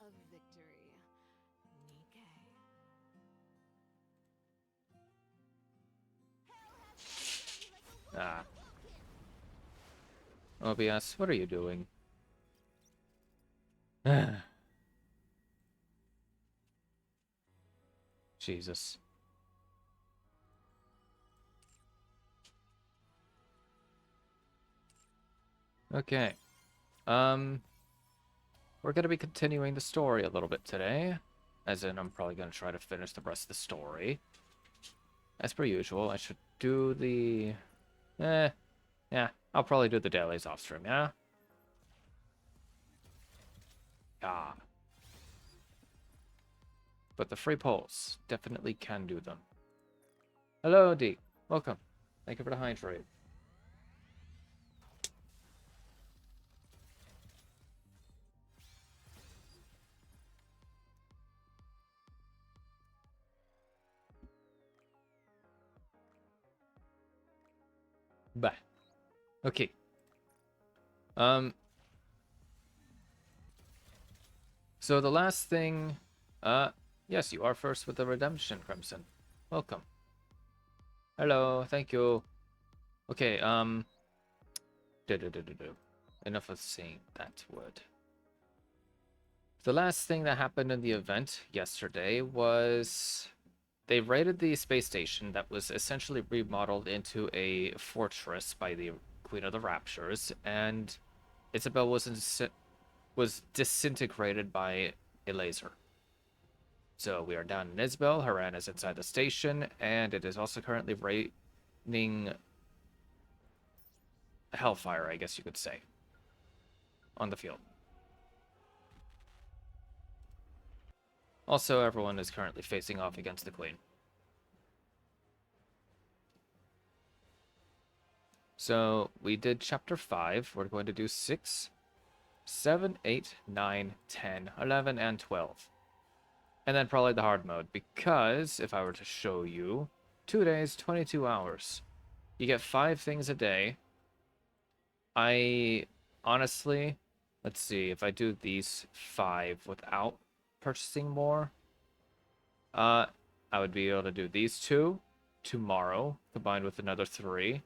of victory. Nikke. Ah. OBS, what are you doing? Jesus. Okay. We're gonna be continuing the story a little bit today. As in, I'm probably gonna try to finish the rest of the story. As per usual, I should do the... yeah, I'll probably do the dailies off stream, yeah? Ah. But the free polls, definitely can do them. Hello, D. Welcome. Thank you for the hydrate. Bah. Okay. So the last thing... yes, you are first with the redemption, Crimson. Welcome. Hello, thank you. Okay, enough of saying that word. The last thing that happened in the event yesterday was they raided the space station that was essentially remodeled into a fortress by the Queen of the Raptures, and Isabel was disintegrated by a laser. So we are down in Isabel, Haran is inside the station, and it is also currently raining hellfire, I guess you could say, on the field. Also, everyone is currently facing off against the Queen. So we did chapter 5. We're going to do 6, 7, 8, 9, 10, 11, and 12. And then probably the hard mode, because if I were to show you, 2 days, 22 hours. You get 5 things a day. I honestly, let's see, if I do these 5 without purchasing more, I would be able to do these 2 tomorrow, combined with another 3.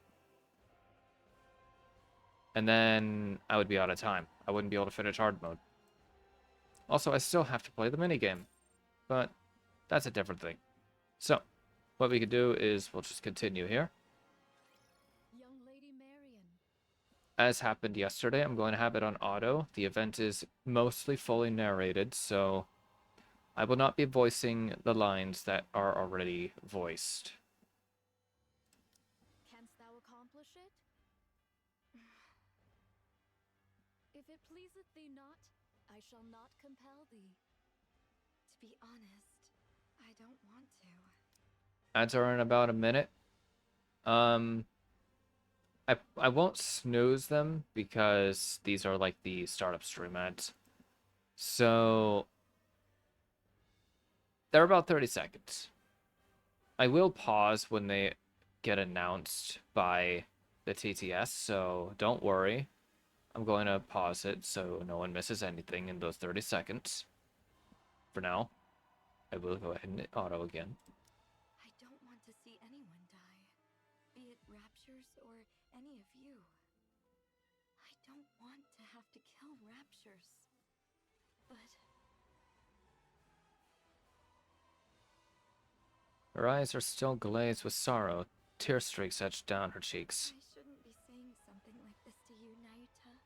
And then I would be out of time. I wouldn't be able to finish hard mode. Also, I still have to play the minigame, but that's a different thing. So, what we could do is we'll just continue here. Young Lady Marion. As happened yesterday, I'm going to have it on auto. The event is mostly fully narrated, so I will not be voicing the lines that are already voiced. Canst thou accomplish it? If it pleaseth thee not, I shall not compel thee. To be honest, I don't want to. Ads are in about a minute. I won't snooze them because these are like the startup stream ads. So they're about 30 seconds. I will pause when they get announced by the TTS, so don't worry. I'm going to pause it so no one misses anything in those 30 seconds. For now, I will go ahead and hit auto again. I don't want to see anyone die, be it Raptures or any of you. I don't want to have to kill Raptures. But Her eyes are still glazed with sorrow, tear streaks etched down her cheeks. I shouldn't be saying something like this to you, Nayuta.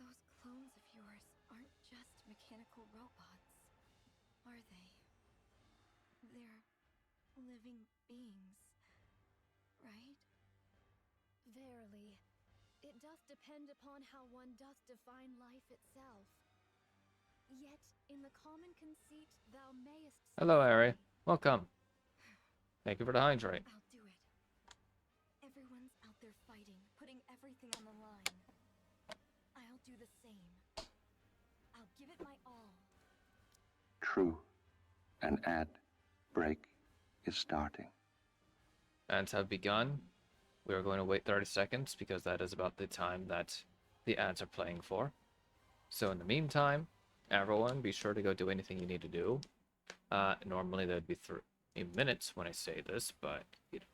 Those clones of yours aren't just mechanical robots, are they? They're living beings, right? Verily, it doth depend upon how one doth define life itself. Yet, in the common conceit, thou mayest Hello, Ari. say, Welcome. Thank you for the hydrate. I'll do it. Everyone's out there fighting, putting everything on the line. I'll do the same. I'll give it my all. True. An ad break is starting. Ads have begun. We are going to wait 30 seconds because that is about the time that the ads are playing for. So in the meantime, everyone, be sure to go do anything you need to do. Normally that would be 3 minutes when I say this, but you know,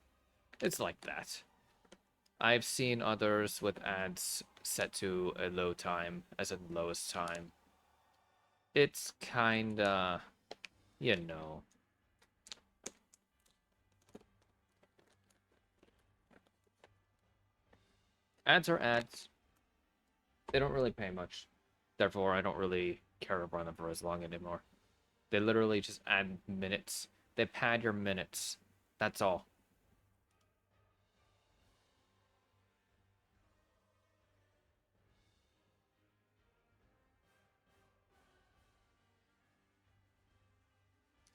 it's like that. I've seen others with ads set to a low time, as in lowest time. It's kinda, you know. Ads are ads. They don't really pay much. Therefore, I don't really care to run them for as long anymore. They literally just add minutes. They pad your minutes. That's all.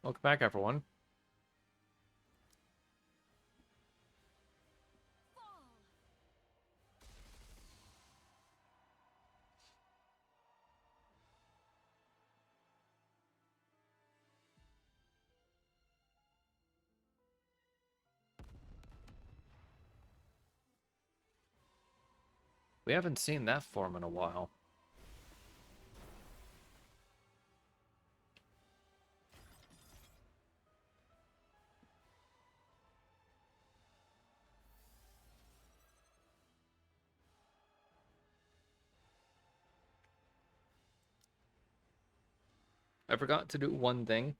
Welcome back, everyone. We haven't seen that form in a while. I forgot to do one thing.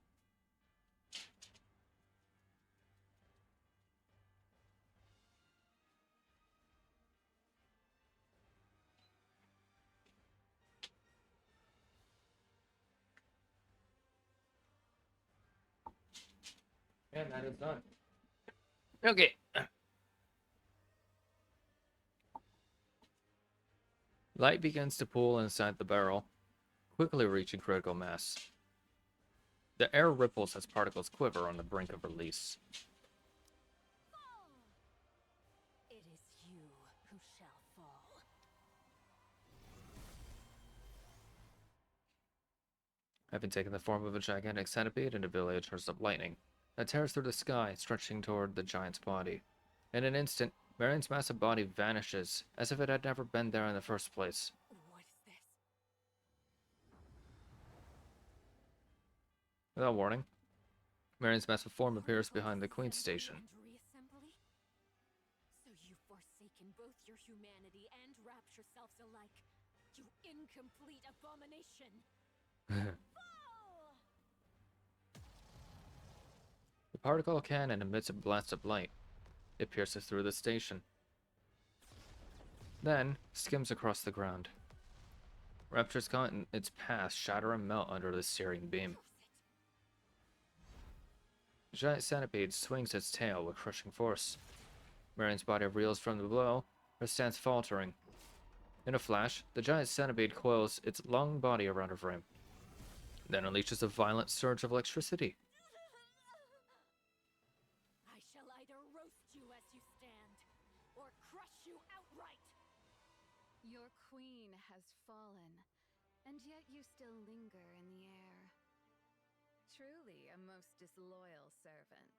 And that is done. Okay. Light begins to pool inside the barrel, quickly reaching critical mass. The air ripples as particles quiver on the brink of release. It is you who shall fall. Having taken the form of a gigantic centipede, and a village burst of lightning that tears through the sky, stretching toward the giant's body. In an instant, Marion's massive body vanishes, as if it had never been there in the first place. What is this? Without warning, Marion's massive form appears behind the Queen's station. And reassembly? So you've forsaken both your humanity and rapture selves alike. You incomplete abomination! Fall! The particle cannon emits a blast of light. It pierces through the station, then skims across the ground. Rapture's cont and its path shatter and melt under the searing beam. The giant centipede swings its tail with crushing force. Marion's body reels from the blow, her stance faltering. In a flash, the giant centipede coils its long body around her frame, then unleashes a violent surge of electricity. I shall either roast you as you stand, or crush you outright! Your queen has fallen, and yet you still linger in the air. Truly a most disloyal servant.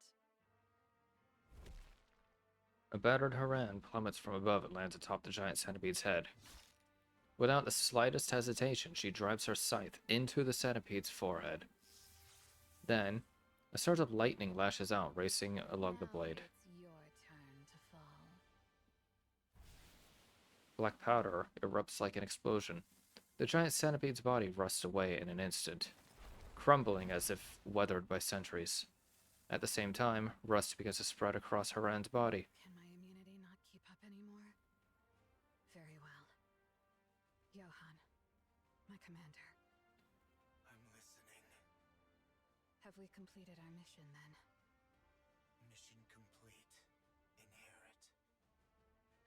A battered Haran plummets from above and lands atop the giant centipede's head. Without the slightest hesitation, she drives her scythe into the centipede's forehead. Then, a surge of lightning lashes out, racing along the blade. It's your turn to fall. Black powder erupts like an explosion. The giant centipede's body rusts away in an instant, crumbling as if weathered by centuries. At the same time, rust begins to spread across Haran's body. Can my immunity not keep up anymore? Very well. Johann, my commander. I'm listening. Have we completed our mission then? Mission complete. Inherit.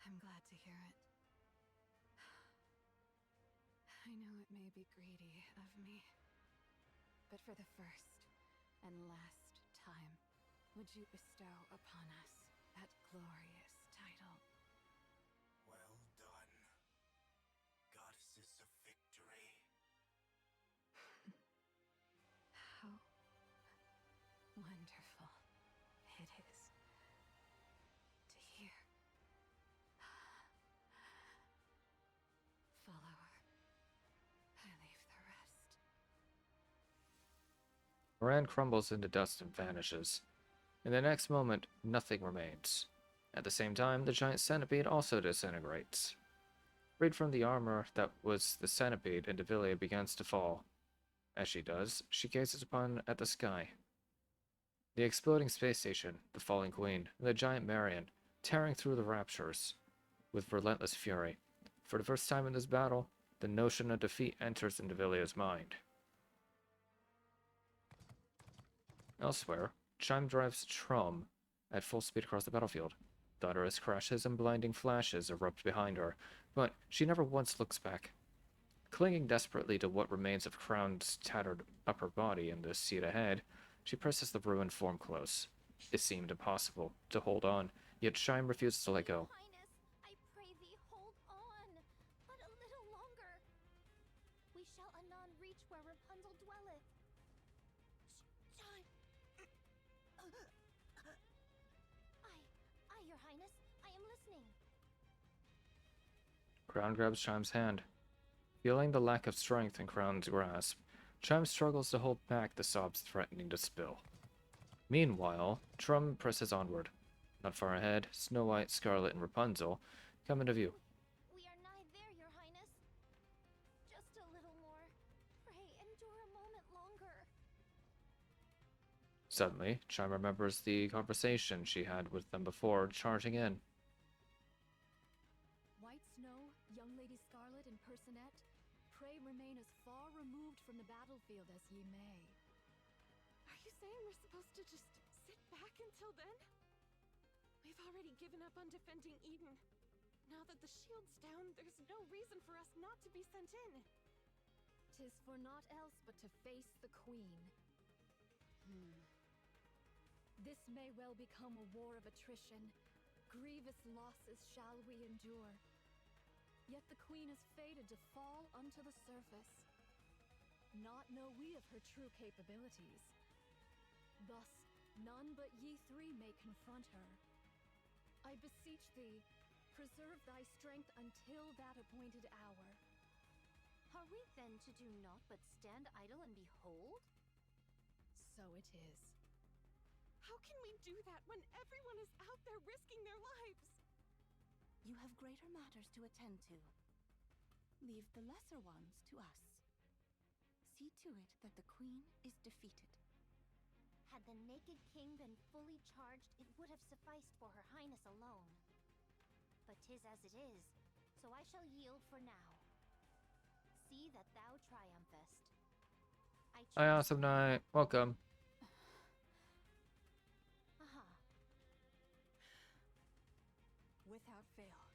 I'm glad to hear it. I know it may be greedy of me, but for the first and last time, would you bestow upon us that glorious title? Well done. Goddesses of victory. How wonderful it is to hear. Follower, I Moran crumbles into dust and vanishes. In the next moment, nothing remains. At the same time, the giant centipede also disintegrates. Freed from the armor that was the centipede, Indivilia begins to fall. As she does, she gazes at the sky. The exploding space station, the falling queen, and the giant Marion, tearing through the raptures with relentless fury. For the first time in this battle, the notion of defeat enters Indivilia's mind. Elsewhere, Chime drives Trum at full speed across the battlefield. Thunderous crashes and blinding flashes erupt behind her, but she never once looks back. Clinging desperately to what remains of Crown's tattered upper body in the seat ahead, she presses the ruined form close. It seemed impossible to hold on, yet Chime refuses to let go. Highness, I pray thee, hold on, but a little longer. We shall anon reach where Rapunzel dwelleth. Time. I, your highness, I am listening. Crown grabs Chime's hand. Feeling the lack of strength in Crown's grasp, Chime struggles to hold back the sobs threatening to spill. Meanwhile, Trum presses onward. Not far ahead, Snow White, Scarlet, and Rapunzel come into view. We are nigh there, your highness. Just a little more. Pray endure a moment longer. Suddenly, Chime remembers the conversation she had with them before charging in. White Snow, young Lady Scarlet, and Personette, pray remain as far removed from the battlefield as ye may. Are you saying we're supposed to just sit back until then? We've already given up on defending Eden. Now that the shield's down, there's no reason for us not to be sent in. 'Tis for naught else but to face the Queen. This may well become a war of attrition. Grievous losses shall we endure. Yet the Queen is fated to fall unto the surface. Not know we of her true capabilities. Thus, none but ye three may confront her. I beseech thee, preserve thy strength until that appointed hour. Are we then to do naught but stand idle and behold? So it is. How can we do that when everyone is out there risking their lives? You have greater matters to attend to. Leave the lesser ones to us. See to it that the Queen is defeated. Had the naked king been fully charged, it would have sufficed for her highness alone. But 'tis as it is, so I shall yield for now. See that thou triumphest. Hi, Awesome Night. Welcome. Aha. Without fail.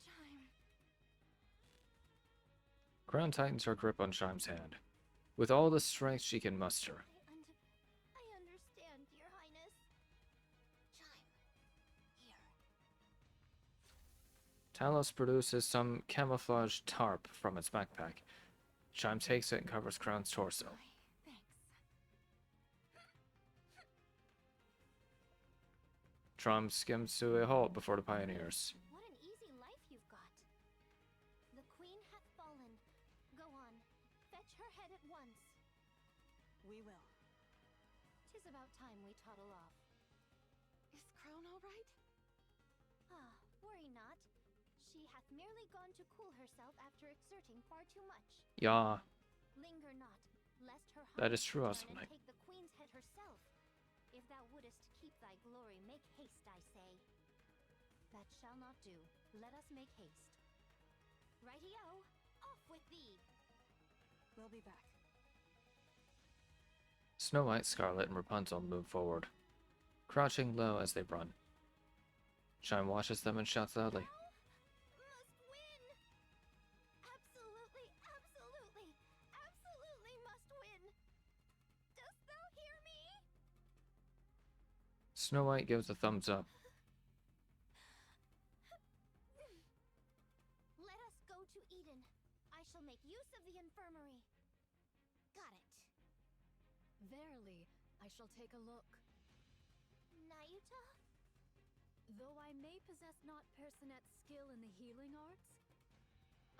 Chime. Crown tightens her grip on Chime's hand. With all the strength she can muster, I understand, your highness. Chime. Here. Talos produces some camouflage tarp from its backpack. Chime takes it and covers Crown's torso. Thanks. Trum skims to a halt before the pioneers. What an easy life you've got. The queen hath fallen. Go on. Fetch her head at once. We will. 'Tis about time we toddle off. Is Crown all right? Ah, worry not. She hath merely gone to cool herself after exerting far too much. Yeah, Linger not, lest her that is highness true, return Awesome and Night. take the queen's head herself. If thou wouldest keep thy glory, make haste, I say. That shall not do. Let us make haste. Righty-o, off with thee! We'll be back. Snow White, Scarlet, and Rapunzel move forward, crouching low as they run. Chime watches them and shouts loudly. Must win! Absolutely, absolutely, absolutely must win! Dost thou hear me? Snow White gives a thumbs up. Let us go to Eden. I shall make use of the infirmary. Got it. Verily, I shall take a look. Nayuta? Though I may possess not Personette's skill in the healing arts,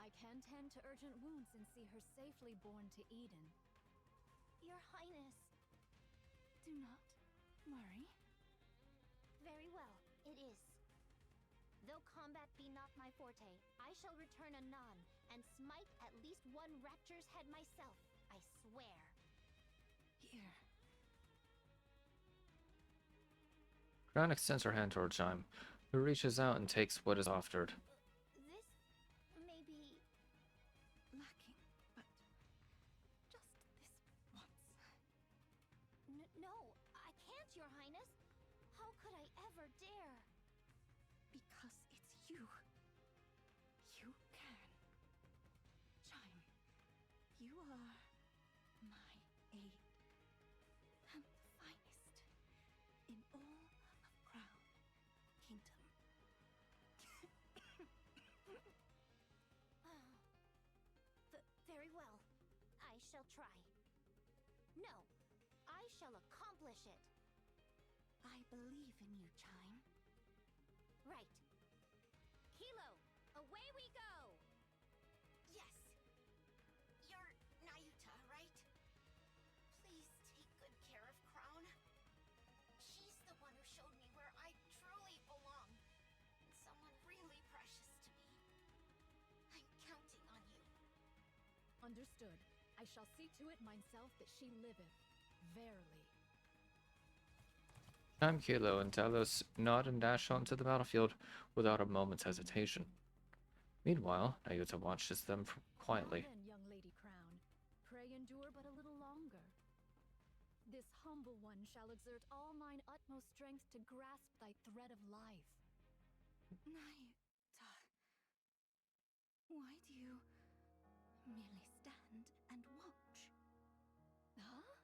I can tend to urgent wounds and see her safely borne to Eden. Your Highness. Do not worry. Very well, it is. Though combat be not my forte, I shall return anon and smite at least one rapture's head myself, I swear. Here. Crown extends her hand toward Chime, who reaches out and takes what is offered. This may be... Lacking, but just this once. No, I can't, Your Highness. How could I ever dare? Because it's you. You can. Chime, you are my aid. And the finest in all of Crown Kingdom. Very well. I shall try. No, I shall accomplish it. I believe in you, Chime. Right. Kilo, away we go! Yes. You're Nayuta, right? Please take good care of Crown. She's the one who showed me where I truly belong. And someone really precious to me. I'm counting on you. Understood. I shall see to it myself that she liveth. Verily. Chime, Kilo, and Talos nod and dash onto the battlefield without a moment's hesitation. Meanwhile, Nayuta watches them quietly. Now then, young Lady Crown, pray endure but a little longer. This humble one shall exert all mine utmost strength to grasp thy thread of life. Nayuta, why do you merely stand and watch? Huh?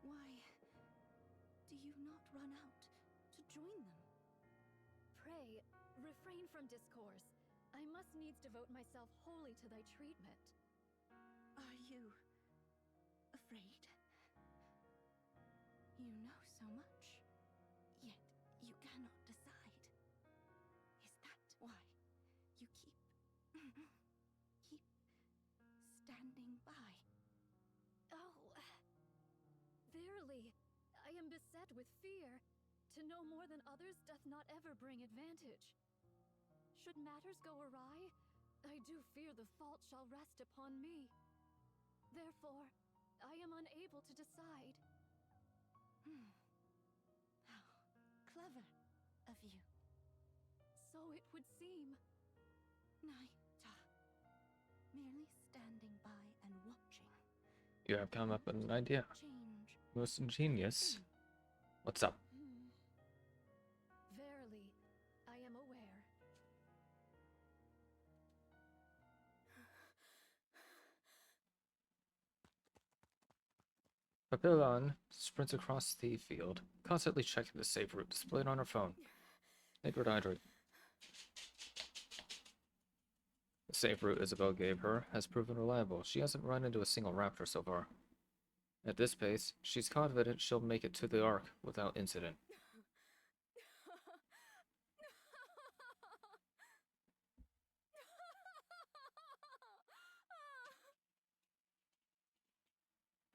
Why do you not run out to join them? Pray, refrain from discourse. I must needs devote myself wholly to thy treatment. Are you afraid? You know so much, yet you cannot decide. Is that why you keep standing by? Oh, verily, I am beset with fear. To know more than others doth not ever bring advantage. Should matters go awry, I do fear the fault shall rest upon me. Therefore, I am unable to decide. How clever of you. So it would seem. Nayuta, merely standing by and watching. You have come up with an idea. Change. Most ingenious. What's up? Verily, I am aware. Papillon sprints across the field, constantly checking the save route displayed on her phone. Sacred Hydrate. The save route Isabel gave her has proven reliable. She hasn't run into a single raptor so far. At this pace, she's confident she'll make it to the Ark without incident.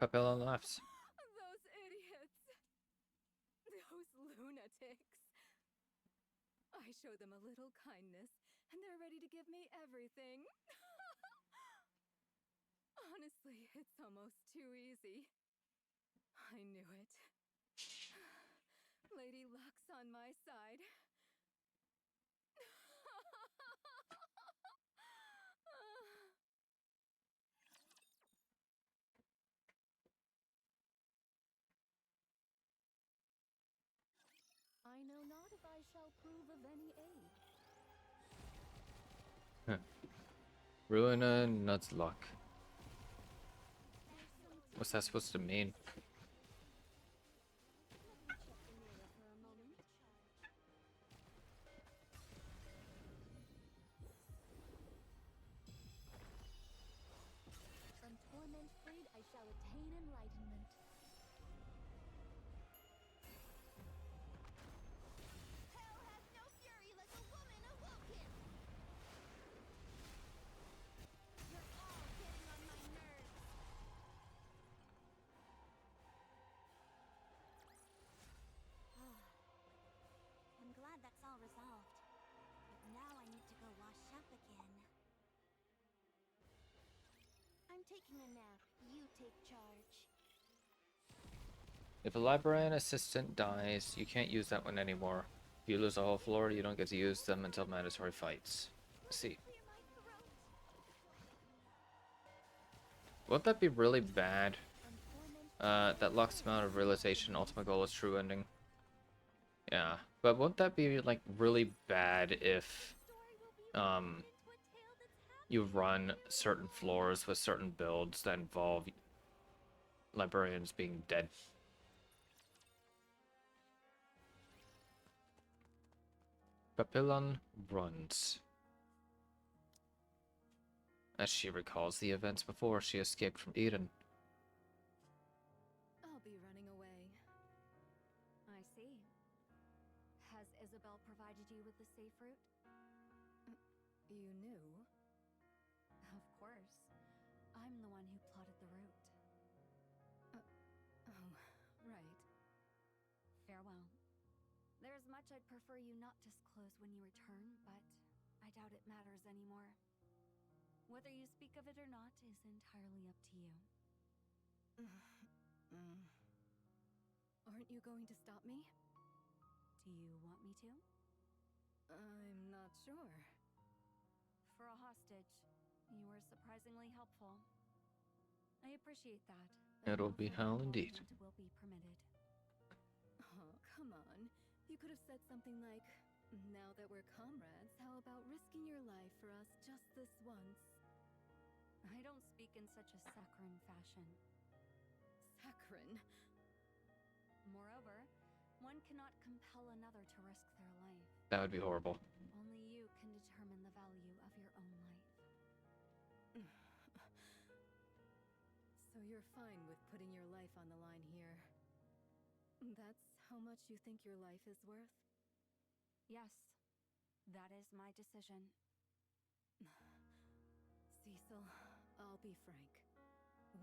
Papillon laughs. Those idiots. Those lunatics. I show them a little kindness, and they're ready to give me everything. Honestly, it's almost too easy. I knew it. Lady Luck's on my side. I know not if I shall prove of any aid. Ruin and Nut's luck. What's that supposed to mean? From torment freed, I shall attain enlightenment. Hell has no fury like a woman awoken! all resolved. But now I need to go wash up again. I'm taking a nap. You take charge. If a librarian assistant dies, you can't use that one anymore. If you lose a whole floor, you don't get to use them until mandatory fights. Let's see. Clear my throat. Won't that be really bad? That locks amount of realization, ultimate goal is true ending. Yeah, but won't that be like really bad if you run certain floors with certain builds that involve librarians being dead? Papillon runs. As she recalls the events before she escaped from Eden. I'll be running away. I see. Has Isabel provided you with the safe route? You knew? Of course. I'm the one who plotted the route. Oh, right. Farewell. There's much I'd prefer you not disclose when you return, but I doubt it matters anymore. Whether you speak of it or not is entirely up to you. Aren't you going to stop me? Do you want me to? I'm not sure. For a hostage, you were surprisingly helpful. I appreciate that. It'll be hell indeed. Will be permitted. Oh, come on. You could have said something like, now that we're comrades, how about risking your life for us just this once? I don't speak in such a saccharine fashion. Saccharine? Moreover, one cannot compel another to risk their life. That would be horrible. Only you can determine the value of your own life. So you're fine with putting your life on the line here. That's how much you think your life is worth? Yes, that is my decision. Cecil, I'll be frank.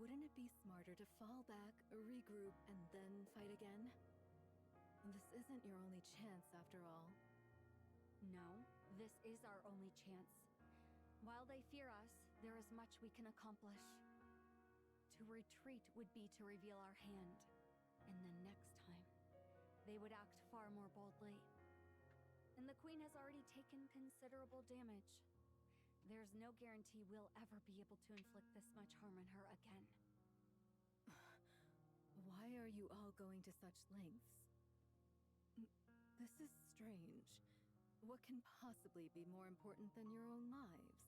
Wouldn't it be smarter to fall back, regroup, and then fight again? This isn't your only chance, after all. No, this is our only chance. While they fear us, there is much we can accomplish. To retreat would be to reveal our hand, and then next time, they would act far more boldly. And the Queen has already taken considerable damage. There's no guarantee we'll ever be able to inflict this much harm on her again. Why are you all going to such lengths? This is strange. What can possibly be more important than your own lives?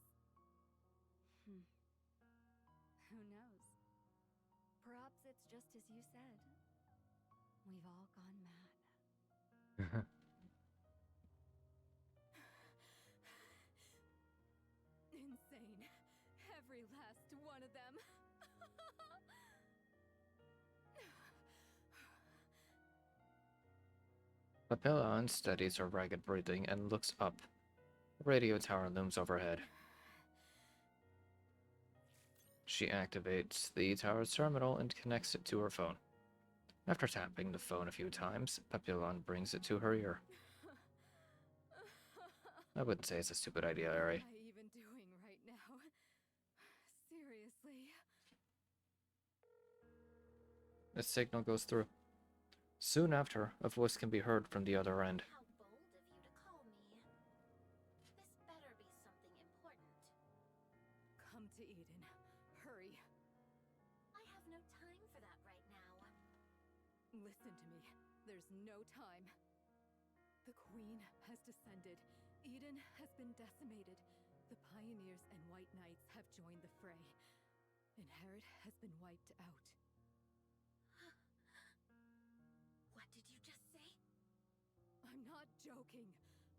Who knows? Perhaps it's just as you said. We've all gone mad. Insane. Every last one of them. Papillon steadies her ragged breathing and looks up. A radio tower looms overhead. She activates the tower's terminal and connects it to her phone. After tapping the phone a few times, Papillon brings it to her ear. I wouldn't say it's a stupid idea, Ari. What am I even doing right now? Seriously. A signal goes through. Soon after, a voice can be heard from the other end. How bold of you to call me. This better be something important. Come to Eden. Hurry. I have no time for that right now. Listen to me. There's no time. The Queen has descended. Eden has been decimated. The Pioneers and White Knights have joined the fray. Inherit has been wiped out. What did you just say? I'm not joking.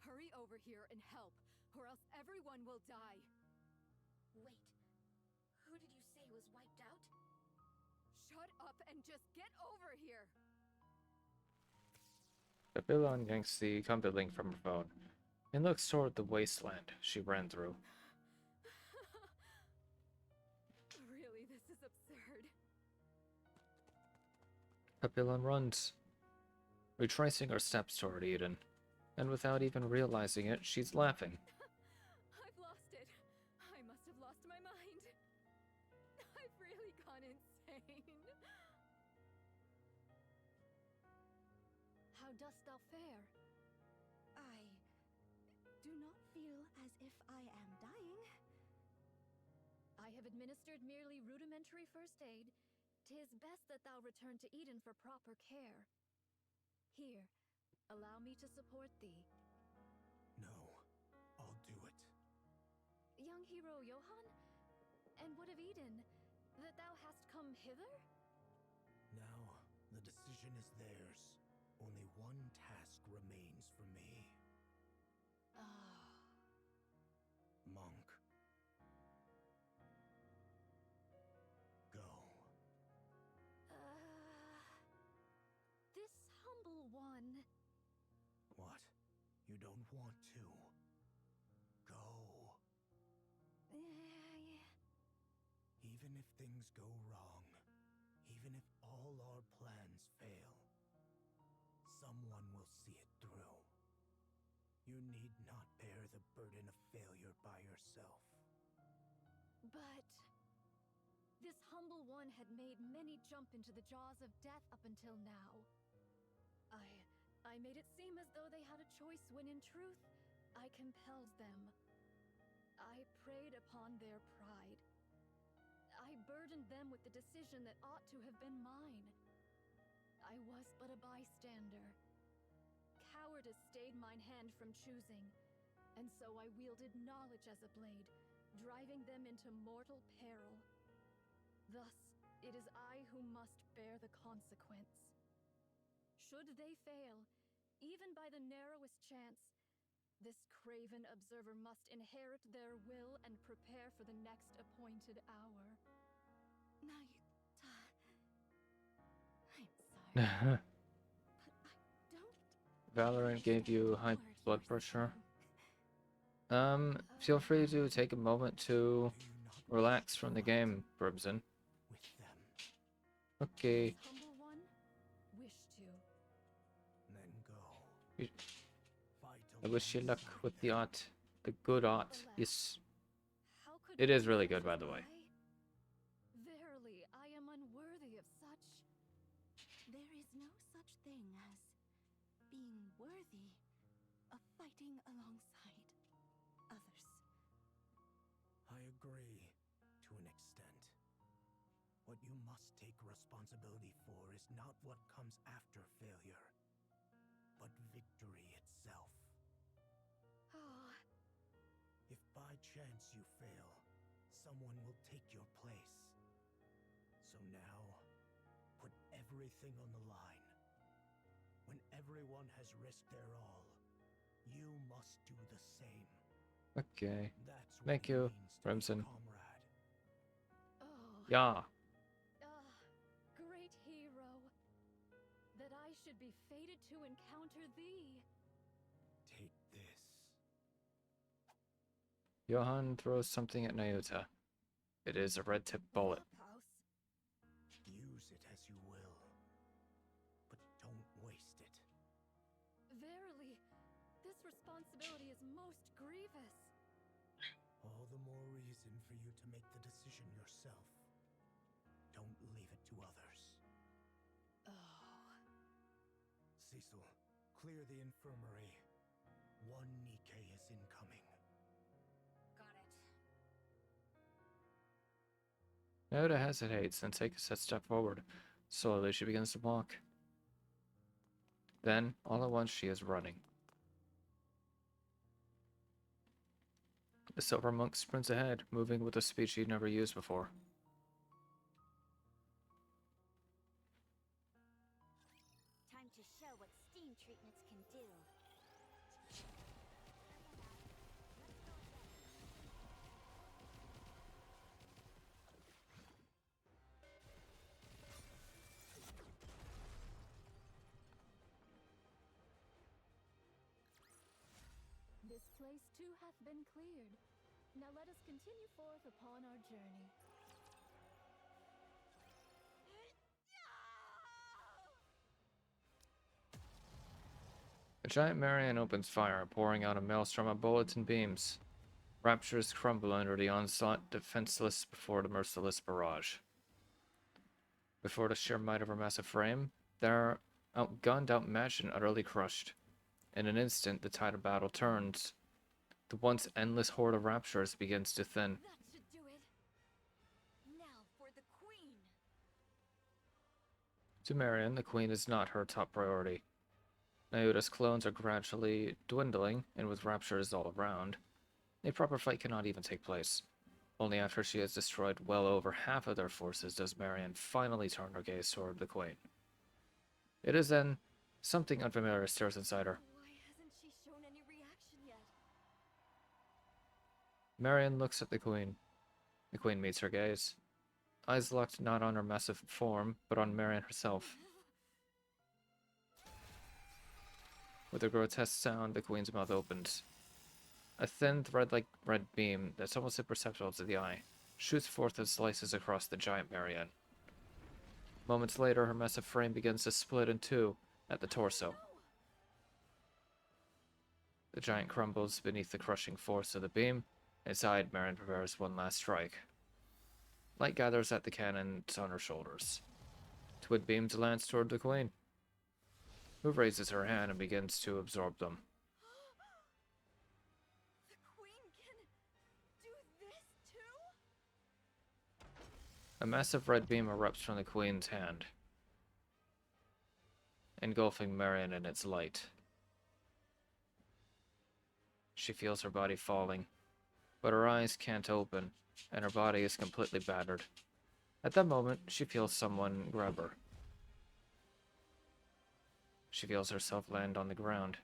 Hurry over here and help, or else everyone will die. Wait, who did you say was wiped out? Shut up and just get over here! Papillon yanks the compass link from her phone and looks toward the wasteland she ran through. Really, this is absurd. Papillon runs, retracing her steps toward Eden. and without even realizing it, she's laughing. I've lost it. I must have lost my mind. I've really gone insane. How dost thou fare? I do not feel as if I am dying. I have administered merely rudimentary first aid. 'Tis best that thou return to Eden for proper care. Here, allow me to support thee. No, I'll do it. Young hero Johann? And what of Eden? That thou hast come hither? Now, the decision is theirs. Only one task remains for me. Ah. Monk. Go. This humble one. What? You don't want to? Go. Even if things go wrong, even if all our plans fail, someone will see it through. You need not bear the burden of failure by yourself. But this humble one had made many jump into the jaws of death up until now. I made it seem as though they had a choice when in truth, I compelled them. I preyed upon their pride. I burdened them with the decision that ought to have been mine. I was but a bystander. Cowardice stayed mine hand from choosing, and so I wielded knowledge as a blade, driving them into mortal peril. Thus, it is I who must bear the consequence. Should they fail, even by the narrowest chance, this craven observer must inherit their will and prepare for the next appointed hour. Nayuta. I'm sorry. But I don't. Valorant gave you high blood pressure. Feel free to take a moment to relax from the game, Brimson. With them, Okay. This humble one wish to. then go. You- Fight I wish you luck alongside with the them. art. The good art. Yes. How could It is one really such good, by as the way. Verily, I am unworthy of such. There is no such thing as being worthy of fighting alongside others. I agree, to an extent. What you must take responsibility for is not what comes after failure, but victory itself. Oh, If by chance you fail, someone will take your place. So now, put everything on the line. When everyone has risked their all, you must do the same. Okay. That's what Thank it you, means to be a Remsen. comrade. oh. Yeah. Great hero. That I should be fated to encounter thee. Take this. Johann throws something at Nayuta. It is a red tip bullet. House. Use it as you will, but don't waste it. Verily, this responsibility is most grievous. All the more reason for you to make the decision yourself. Don't leave it to others. Oh. Cecil, clear the infirmary. One Nikke is incoming. Got it. Nayuta hesitates, then takes a step forward. Slowly, she begins to walk. Then, all at once, she is running. The silver monk sprints ahead, moving with a speed she'd never used before. Time to show what steam treatments can do. This place too hath been cleared. Now let us continue forth upon our journey. giant Marion opens fire, pouring out a maelstrom of bullets and beams. Raptures crumble under the onslaught, defenseless before the merciless barrage. Before the sheer might of her massive frame, they're outgunned, outmatched, and utterly crushed. In an instant, the tide of battle turns. The once endless horde of raptures begins to thin. That should do it. Now for the queen. To Marion, the queen is not her top priority. Naota's clones are gradually dwindling, and with raptures all around, a proper fight cannot even take place. Only after she has destroyed well over half of their forces does Marion finally turn her gaze toward the queen. It is then something unfamiliar stirs inside her. Why hasn't she shown any reaction yet? Marion looks at the queen. The queen meets her gaze. Eyes locked not on her massive form, but on Marion herself. With a grotesque sound, the queen's mouth opens. A thin, thread-like red beam that's almost imperceptible to the eye shoots forth and slices across the giant Marion. Moments later, her massive frame begins to split in two at the torso. The giant crumbles beneath the crushing force of the beam. Inside, Marion prepares one last strike. Light gathers at the cannons on her shoulders. Twin beams lance toward the queen, who raises her hand and begins to absorb them. The queen can do this too? A massive red beam erupts from the queen's hand, engulfing Marion in its light. She feels her body falling, but her eyes can't open, and her body is completely battered. At that moment, she feels someone grab her. She feels herself land on the ground.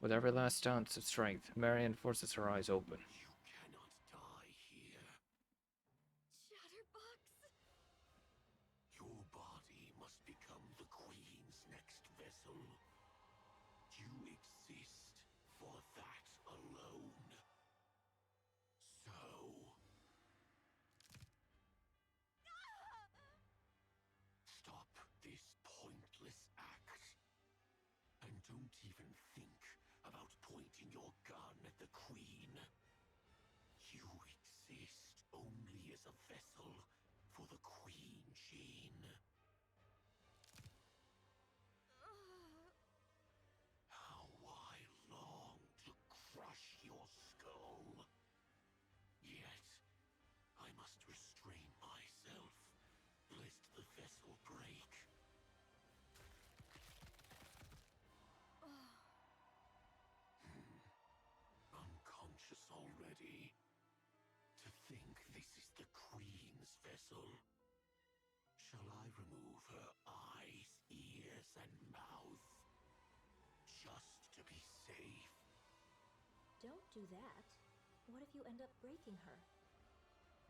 With every last ounce of strength, Marion forces her eyes open. You cannot die here. Chatterbox? Your body must become the Queen's next vessel. You exist for that alone. So... Stop this pointless act. And don't even think about pointing your gun at the Queen. You exist only as a vessel for the Queen Jean. How I long to crush your skull. Yet, I must restrain myself, lest the vessel break. Unconscious already. To think this is the Queen's vessel. Shall I remove her eyes, ears, and mouth? Just to be safe. Don't do that. What if you end up breaking her?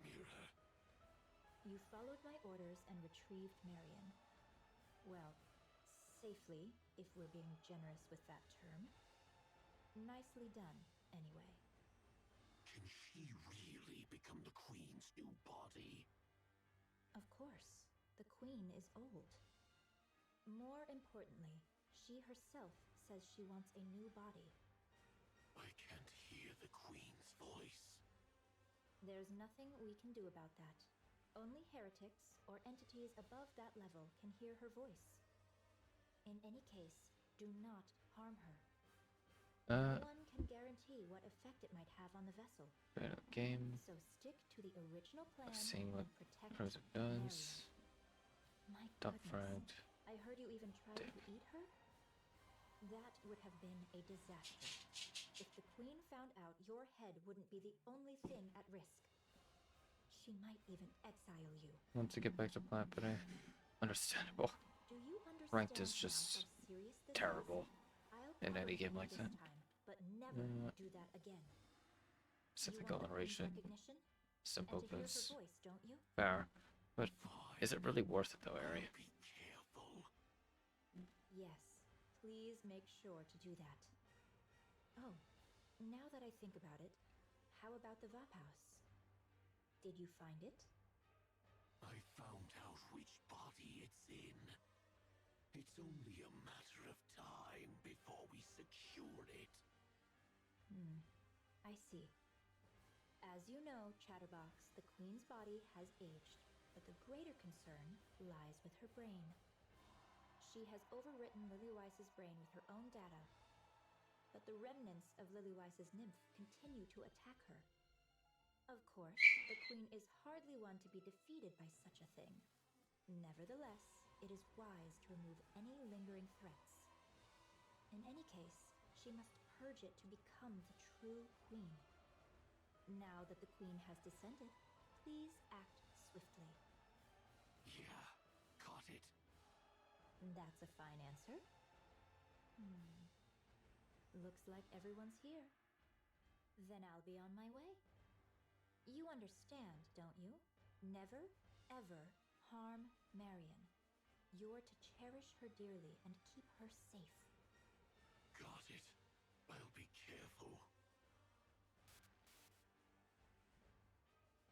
Mira, You followed my orders and retrieved Marion. Well, safely, if we're being generous with that term. Nicely done, anyway. can she really become the Queen's new body? Of course, the Queen is old. More importantly, she herself says she wants a new body. I can't hear the Queen's voice. There's nothing we can do about that. Only heretics or entities above that level can hear her voice. In any case, do not harm her. No one can guarantee what effect it might have on the vessel. Game. So stick to the original plan Seeing what and protect Frozen Marion. does. My Top goodness. front. I heard you even tried to eat her? That would have been a disaster. If the Queen found out, your head wouldn't be the only thing at risk. She might even exile you. Want to get back to plant, but understandable. Do you understand Ranked is now just how serious this terrible is? I'll in any pardon game you like this that. time, but never do that again. Set the You goal want and the reach Queen's it. recognition? Simple And to hear her as voice, don't you? fair. But Fine. is it really worth it though, Ari? Be careful. Yes, please make sure to do that. Oh, now that I think about it, how about the Vap House? Did you find it? I found out which body it's in. It's only a matter of time before we secure it. I see. As you know, Chatterbox, the Queen's body has aged, but the greater concern lies with her brain. She has overwritten Lillyweiss's brain with her own data, but the remnants of Lillyweiss's nymph continue to attack her. Of course, the Queen is hardly one to be defeated by such a thing. Nevertheless, it is wise to remove any lingering threats. In any case, she must purge it to become the true Queen. Now that the Queen has descended, please act swiftly. Yeah, got it. That's a fine answer. Looks like everyone's here. Then I'll be on my way. You understand, don't you? Never, ever harm Marion. You're to cherish her dearly and keep her safe. Got it. I'll be careful.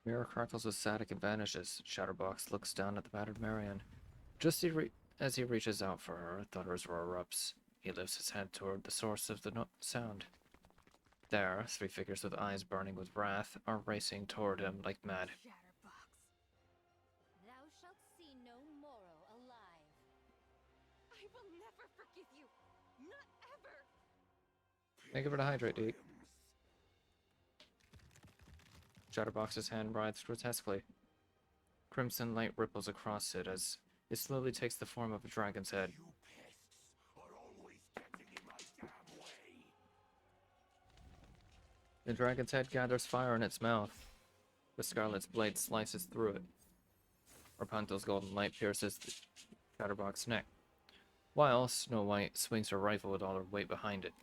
Mirror crackles with static and vanishes. Chatterbox looks down at the battered Marion. Just as he reaches out for her, Thunder's roar erupts. He lifts his head toward the source of the sound. There, three figures with eyes burning with wrath are racing toward him like mad. Chatterbox. Thou shalt see no morrow alive. I will never forgive you. Not ever. Thank you for the hydrate, Deke. Chatterbox's hand writhes grotesquely. Crimson light ripples across it as it slowly takes the form of a dragon's head. You pests are always getting in my damn way. The dragon's head gathers fire in its mouth. The scarlet's blade slices through it. Rapunzel's golden light pierces the Chatterbox's neck, while Snow White swings her rifle with all her weight behind it.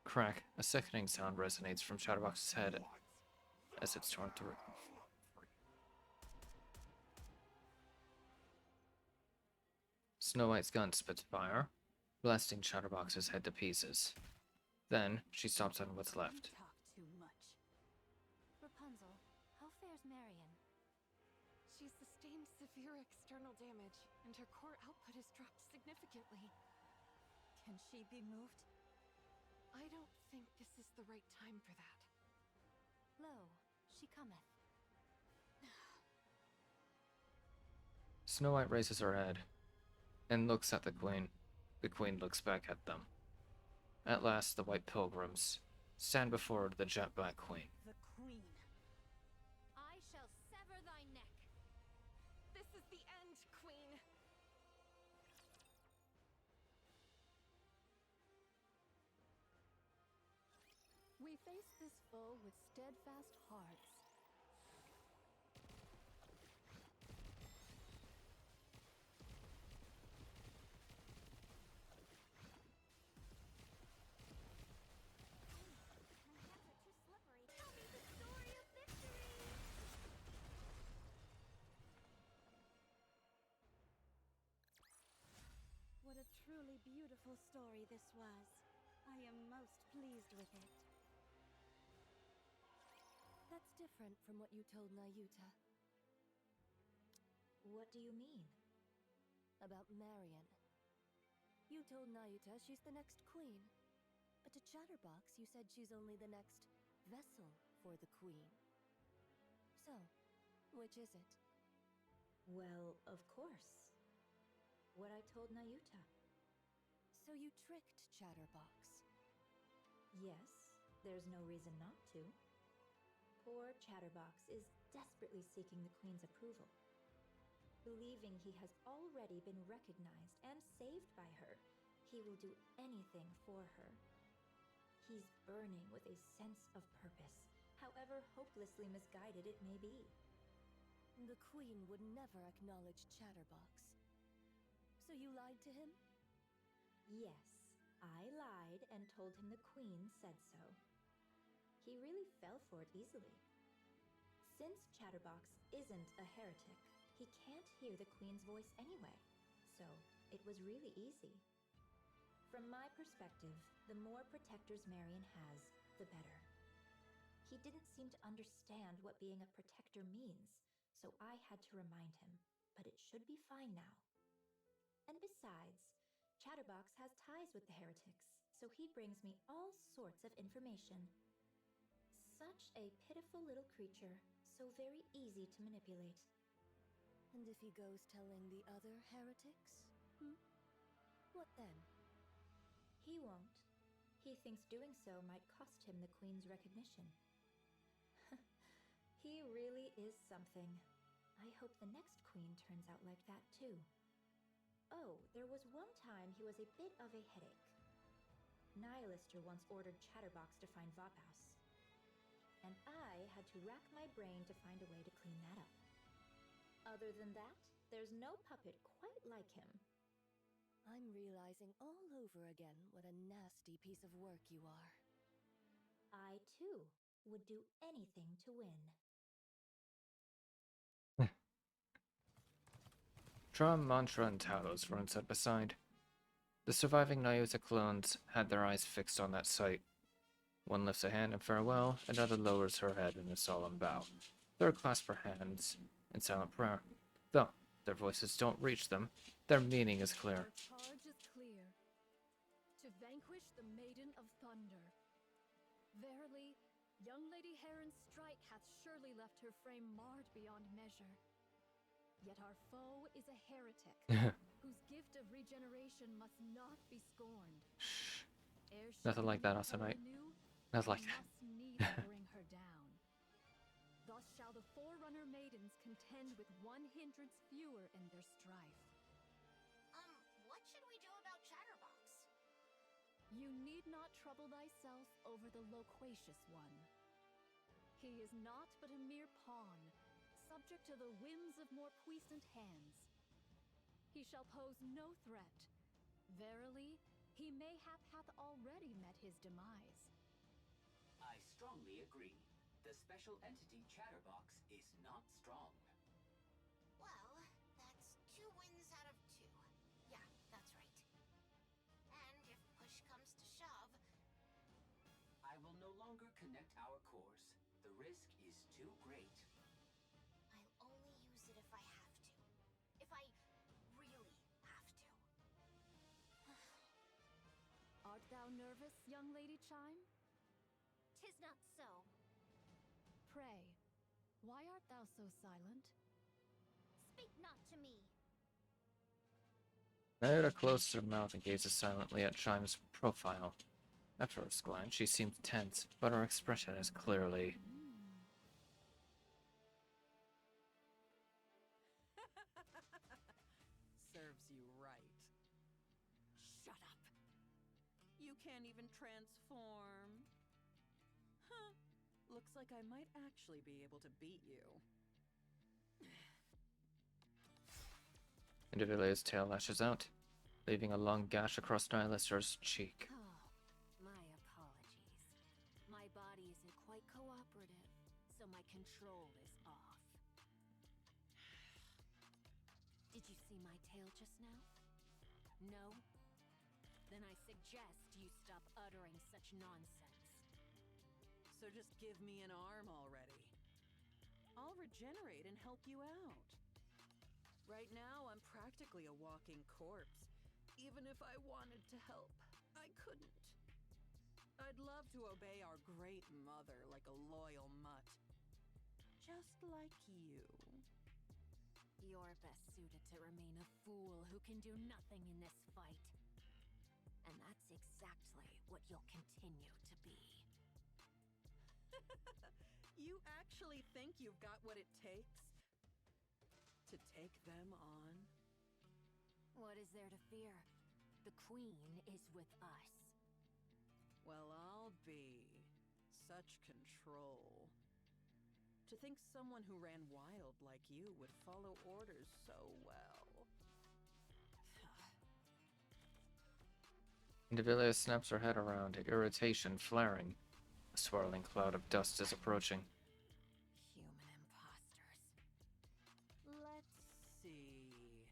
Crack, a sickening sound resonates from Chatterbox's head as it's torn through. Snow White's gun spits fire, blasting Chatterbox's head to pieces. Then, she stops on what's left. You talk too much. Rapunzel, how fares Marion? She's sustained severe external damage, and her core output has dropped significantly. Can she be moved? I don't think this is the right time for that. Lo, she cometh. Snow White raises her head and looks at the Queen. The Queen looks back at them. At last, the White Pilgrims stand before the jet black Queen. The Queen. I shall sever thy neck. This is the end, Queen. We face this foe with steadfast hearts. My hands are too slippery. Tell me the story of victory! What a truly beautiful story this was. I am most pleased with it. That's different from what you told Nayuta. What do you mean? About Marion. You told Nayuta she's the next queen. But to Chatterbox, you said she's only the next vessel for the queen. So, which is it? Well, of course. What I told Nayuta. So you tricked Chatterbox. Yes, there's no reason not to. Poor Chatterbox is desperately seeking the Queen's approval. Believing he has already been recognized and saved by her, he will do anything for her. He's burning with a sense of purpose, however hopelessly misguided it may be. The Queen would never acknowledge Chatterbox. So you lied to him? Yes, I lied and told him the Queen said so. He really fell for it easily. Since Chatterbox isn't a heretic, he can't hear the Queen's voice anyway, so it was really easy. From my perspective, the more protectors Marion has, the better. He didn't seem to understand what being a protector means, so I had to remind him, but it should be fine now. And besides, Chatterbox has ties with the heretics, so he brings me all sorts of information. Such a pitiful little creature, so very easy to manipulate. And if he goes telling the other heretics? What then? He won't. He thinks doing so might cost him the Queen's recognition. He really is something. I hope the next queen turns out like that too. Oh, there was one time he was a bit of a headache. Nihilister once ordered Chatterbox to find Vophouse, and I had to rack my brain to find a way to clean that up. Other than that, there's no puppet quite like him. I'm realizing all over again what a nasty piece of work you are. I, too, would do anything to win. Drum, Mantra, and Talos run side by side. The surviving Nyusa clones had their eyes fixed on that sight. One lifts a hand in farewell, another lowers her head in a solemn bow. Third clasp her hands in silent prayer. Though their voices don't reach them, their meaning is clear. Our charge is clear. To vanquish the Maiden of Thunder. Verily, young Lady Heron's strike hath surely left her frame marred beyond measure. Yet our foe is a heretic, whose gift of regeneration must not be scorned. Ere she Nothing like that, be Asenite. born anew, Nothing like we that. must needs bring her down. Thus shall the Forerunner maidens contend with 100's fewer in their strife. What should we do about Chatterbox? You need not trouble thyself over the loquacious one. He is naught but a mere pawn, subject to the whims of more puissant hands. He shall pose no threat. Verily, he mayhap hath already met his demise. I strongly agree. The special entity Chatterbox is not strong. Well, that's 2 wins out of 2. Yeah, that's right. And if push comes to shove... I will no longer connect our cores. The risk is too great. I'll only use it if I have to. If I really have to. Art thou nervous, young Lady Chime? 'Tis not so. Pray, why art thou so silent? Speak not to me. Nyusa closes her mouth and gazes silently at Chime's profile. At first glance, she seems tense, but her expression is clearly... Serves you right. Shut up. You can't even transform. Huh. Looks like I might actually be able to beat you. Individual's tail lashes out, leaving a long gash across Nihilister's cheek. Oh, my apologies. My body isn't quite cooperative, so my control is off. Did you see my tail just now? No? Then I suggest you stop uttering such nonsense. So just give me an arm already. I'll regenerate and help you out. Right now, I'm practically a walking corpse. Even if I wanted to help, I couldn't. I'd love to obey our great mother like a loyal mutt. Just like you. You're best suited to remain a fool who can do nothing in this fight. And that's exactly what you'll continue to be. You actually think you've got what it takes to take them on? What is there to fear? The Queen is with us. Well, I'll be such control. To think someone who ran wild like you would follow orders so well. Individual snaps her head around, irritation flaring. A swirling cloud of dust is approaching. Human imposters. Let's see.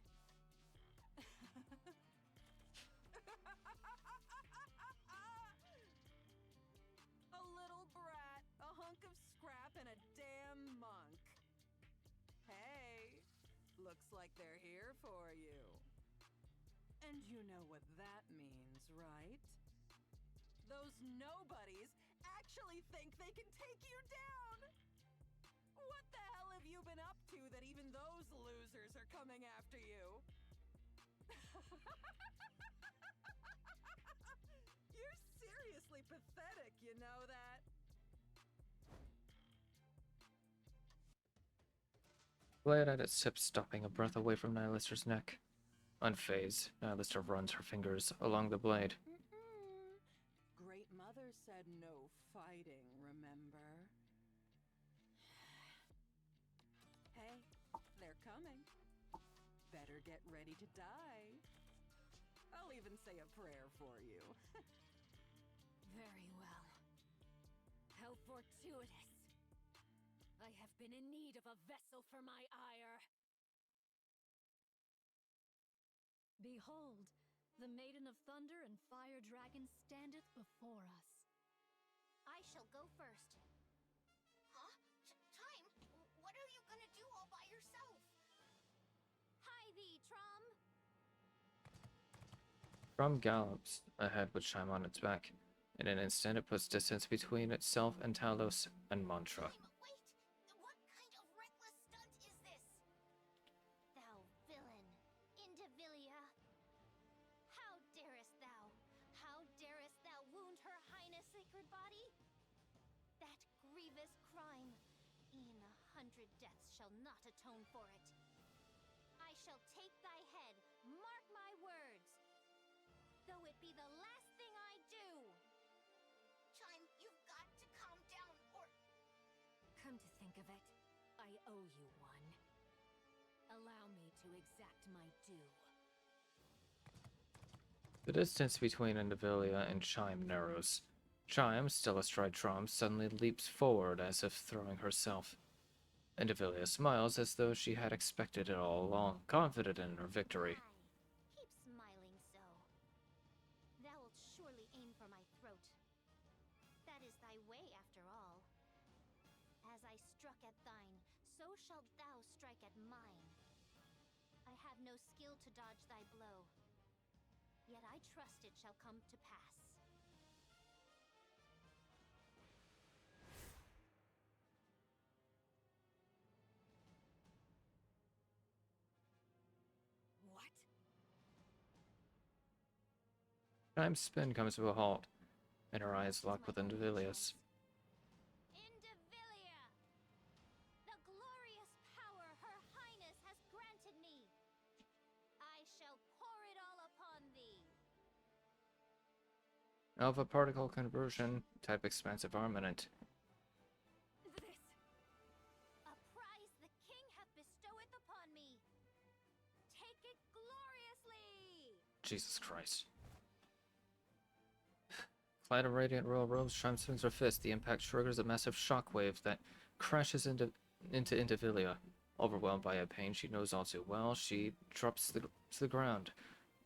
A little brat, a hunk of scrap, and a damn monk. Hey, looks like they're here for you. And you know what that means, right? Those nobodies actually think they can take you down! What the hell have you been up to that even those losers are coming after you? You're seriously pathetic, you know that? Blade at its tip, stopping a breath away from Nylister's neck. Unfazed, Nylister runs her fingers along the blade. Great Mother said no fighting, remember? Hey, they're coming. Better get ready to die. I'll even say a prayer for you. Very well. How fortuitous. I have been in need of a vessel for my ire. Behold, the Maiden of Thunder and Fire Dragon standeth before us. I shall go first. Huh? Time? What are you gonna do all by yourself? Hi thee, Trom! Trom gallops ahead with Chime on its back. In an instant, it puts distance between itself and Talos and Mantra. Wait! What kind of reckless stunt is this? Thou villain! Indivilia! How darest thou? How darest thou wound her highness' sacred body? That grievous crime, e'en 100 deaths shall not atone for it. I shall take thy head, mark my words, though it be the last thing I do. Chime, you've got to calm down, or... Come to think of it, I owe you one. Allow me to exact my due. The distance between Indivilia and Chime narrows. Chime, still astride Trom, suddenly leaps forward as if throwing herself. Indivilia smiles as though she had expected it all along, confident in her victory. Keep smiling so. Thou wilt surely aim for my throat. That is thy way, after all. As I struck at thine, so shalt thou strike at mine. I have no skill to dodge thy blow, yet I trust it shall come to pass. What? Chime's spin comes to a halt, and her eyes lock with Indivilia's. Indivilia! The glorious power her highness has granted me. I shall pour it all upon thee. Alpha particle conversion, type expansive armament. This! A prize the king hath bestoweth upon me. Take it gloriously! Jesus Christ. Clad in radiant royal robes, Chime swings her fist. The impact triggers a massive shockwave that crashes into Indivilia. Overwhelmed by a pain she knows all too well, she drops to the ground.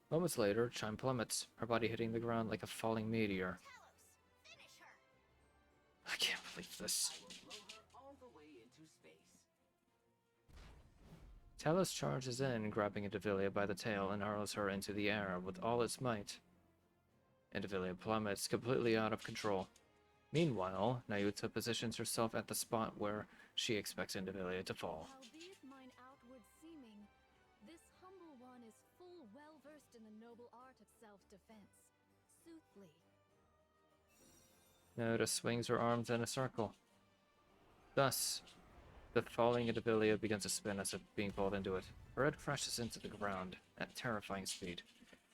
Moments later, Chime plummets, her body hitting the ground like a falling meteor. Talos, finish her! I can't believe this. I will blow her all the way into space. Talos charges in, grabbing Indivilia by the tail and hurls her into the air with all its might. Indivilia plummets, completely out of control. Meanwhile, Nayuta positions herself at the spot where she expects Indivilia to fall. Albeit mine outward seeming, this humble one is full well versed in the noble art of self-defense. Soothly. Nayuta swings her arms in a circle. Thus, the falling Indivilia begins to spin as if being pulled into it. Her head crashes into the ground at terrifying speed.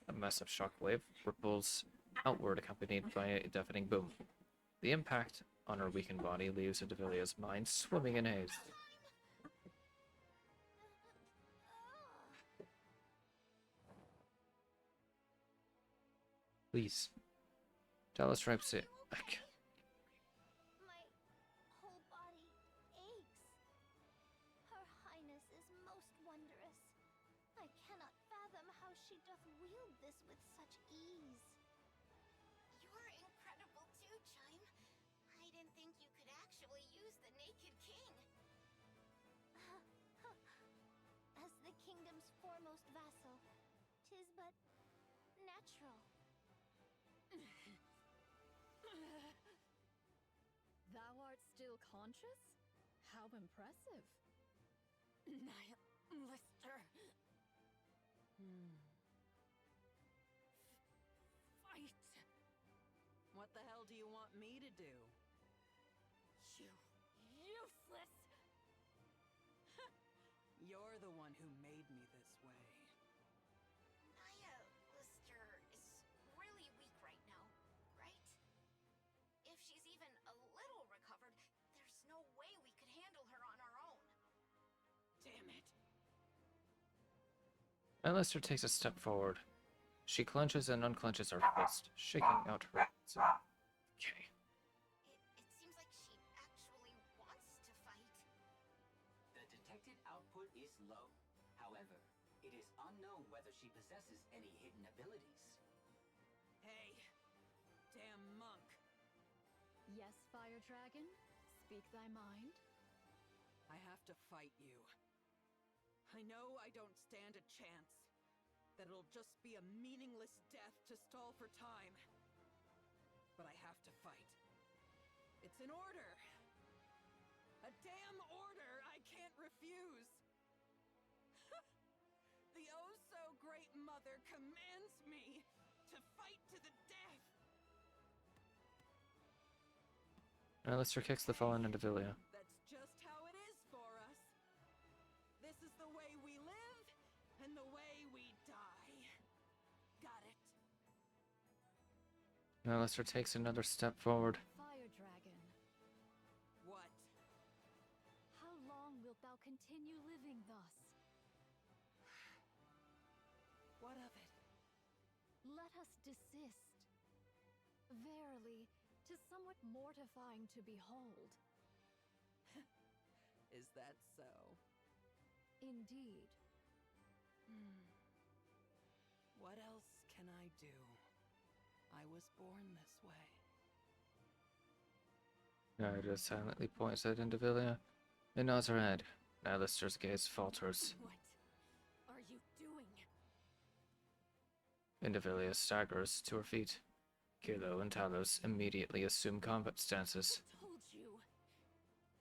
A massive shockwave ripples outward, accompanied by a deafening boom. The impact on her weakened body leaves Indivilia's mind swimming in haze. Please. Talos stripes it. My whole body aches. Her highness is most wondrous. I cannot fathom how she doth wield this with such ease. You're incredible too, Chime. I didn't think you could actually use the Naked King. As the kingdom's foremost vassal, 'tis but natural. Thou art still conscious? How impressive. Lister. Fight. What the hell do you want me to do? You useless. You're the one who made me this way. Lister is really weak right now, right? If she's even a little recovered, there's no way we could handle her on our own. Damn it. Alistair takes a step forward. She clenches and unclenches her fist, shaking out her hands. Okay. It seems like she actually wants to fight. The detected output is low. However, it is unknown whether she possesses any hidden abilities. Hey, damn monk. Yes, Fire Dragon? Speak thy mind. I have to fight you. I know I don't stand a chance. That it'll just be a meaningless death to stall for time. But I have to fight. It's an order. A damn order I can't refuse. The oh-so-great mother commands me to fight to the death. Alistair kicks the fallen Indivilia. That's just how it is for us. This is the way we live and the way we die. Got it? Alistair takes another step forward. Fire Dragon, What? how long wilt thou continue living thus? What of it? Let us desist. Verily, 'tis somewhat mortifying to behold. Is that so? Indeed. What else can I do? I was born this way. Narada silently points at Indivilia and nods her head. Alistair's gaze falters. What are you doing? Indivilia staggers to her feet. Kilo and Talos immediately assume combat stances. Told you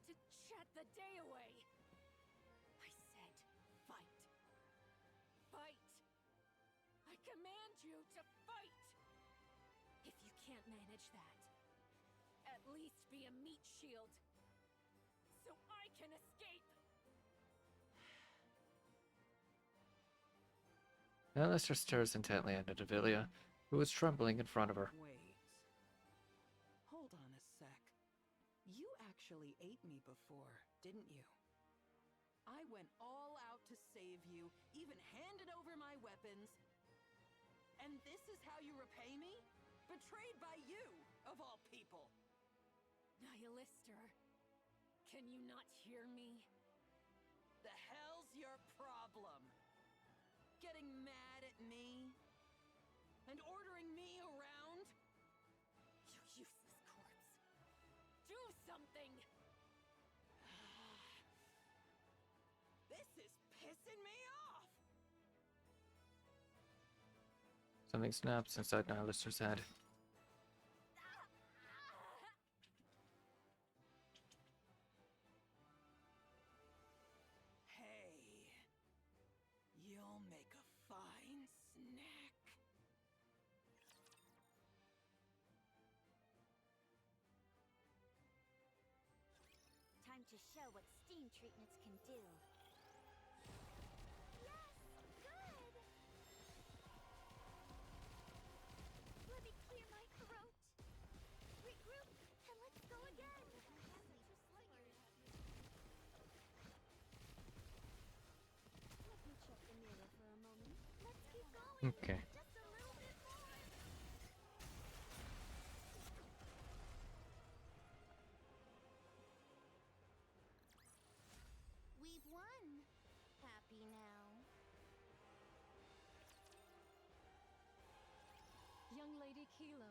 to chat the day away. I said fight. Fight. I command you to fight. If you can't manage that, at least be a meat shield so I can escape. Alistair stares intently at Indivilia, who is trembling in front of her. Wait. Hold on a sec. You actually ate me before, didn't you? I went all out to save you, even handed over my weapons. And this is how you repay me? Betrayed by you, of all people. Nihilister, can you not hear me? The hell's your problem? Getting mad at me? And ordering me around? You useless corpse. Do something! This is pissing me off! Something snaps inside Alistair's head. Hey, you'll make a fine snack. Time to show what steam treatments can do. Yes! Good! Let me clear my throat. Regroup, and let's go again. Let me check the mirror for a moment. Let's keep going. Okay. Just a little bit more. We've won. Happy now. Young Lady Kilo,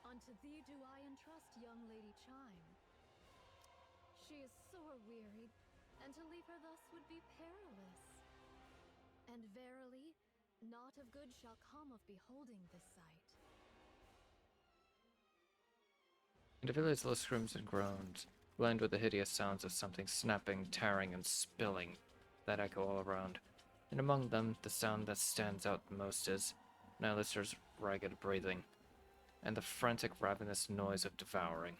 unto thee do I entrust young Lady Chime. She is sore wearied, and to leave her thus would be perilous. And verily, Naught of good shall come of beholding this sight. In the village, low screams and groans blend with the hideous sounds of something snapping, tearing, and spilling that echo all around. And among them, the sound that stands out the most is Nylister's ragged breathing, and the frantic, ravenous noise of devouring.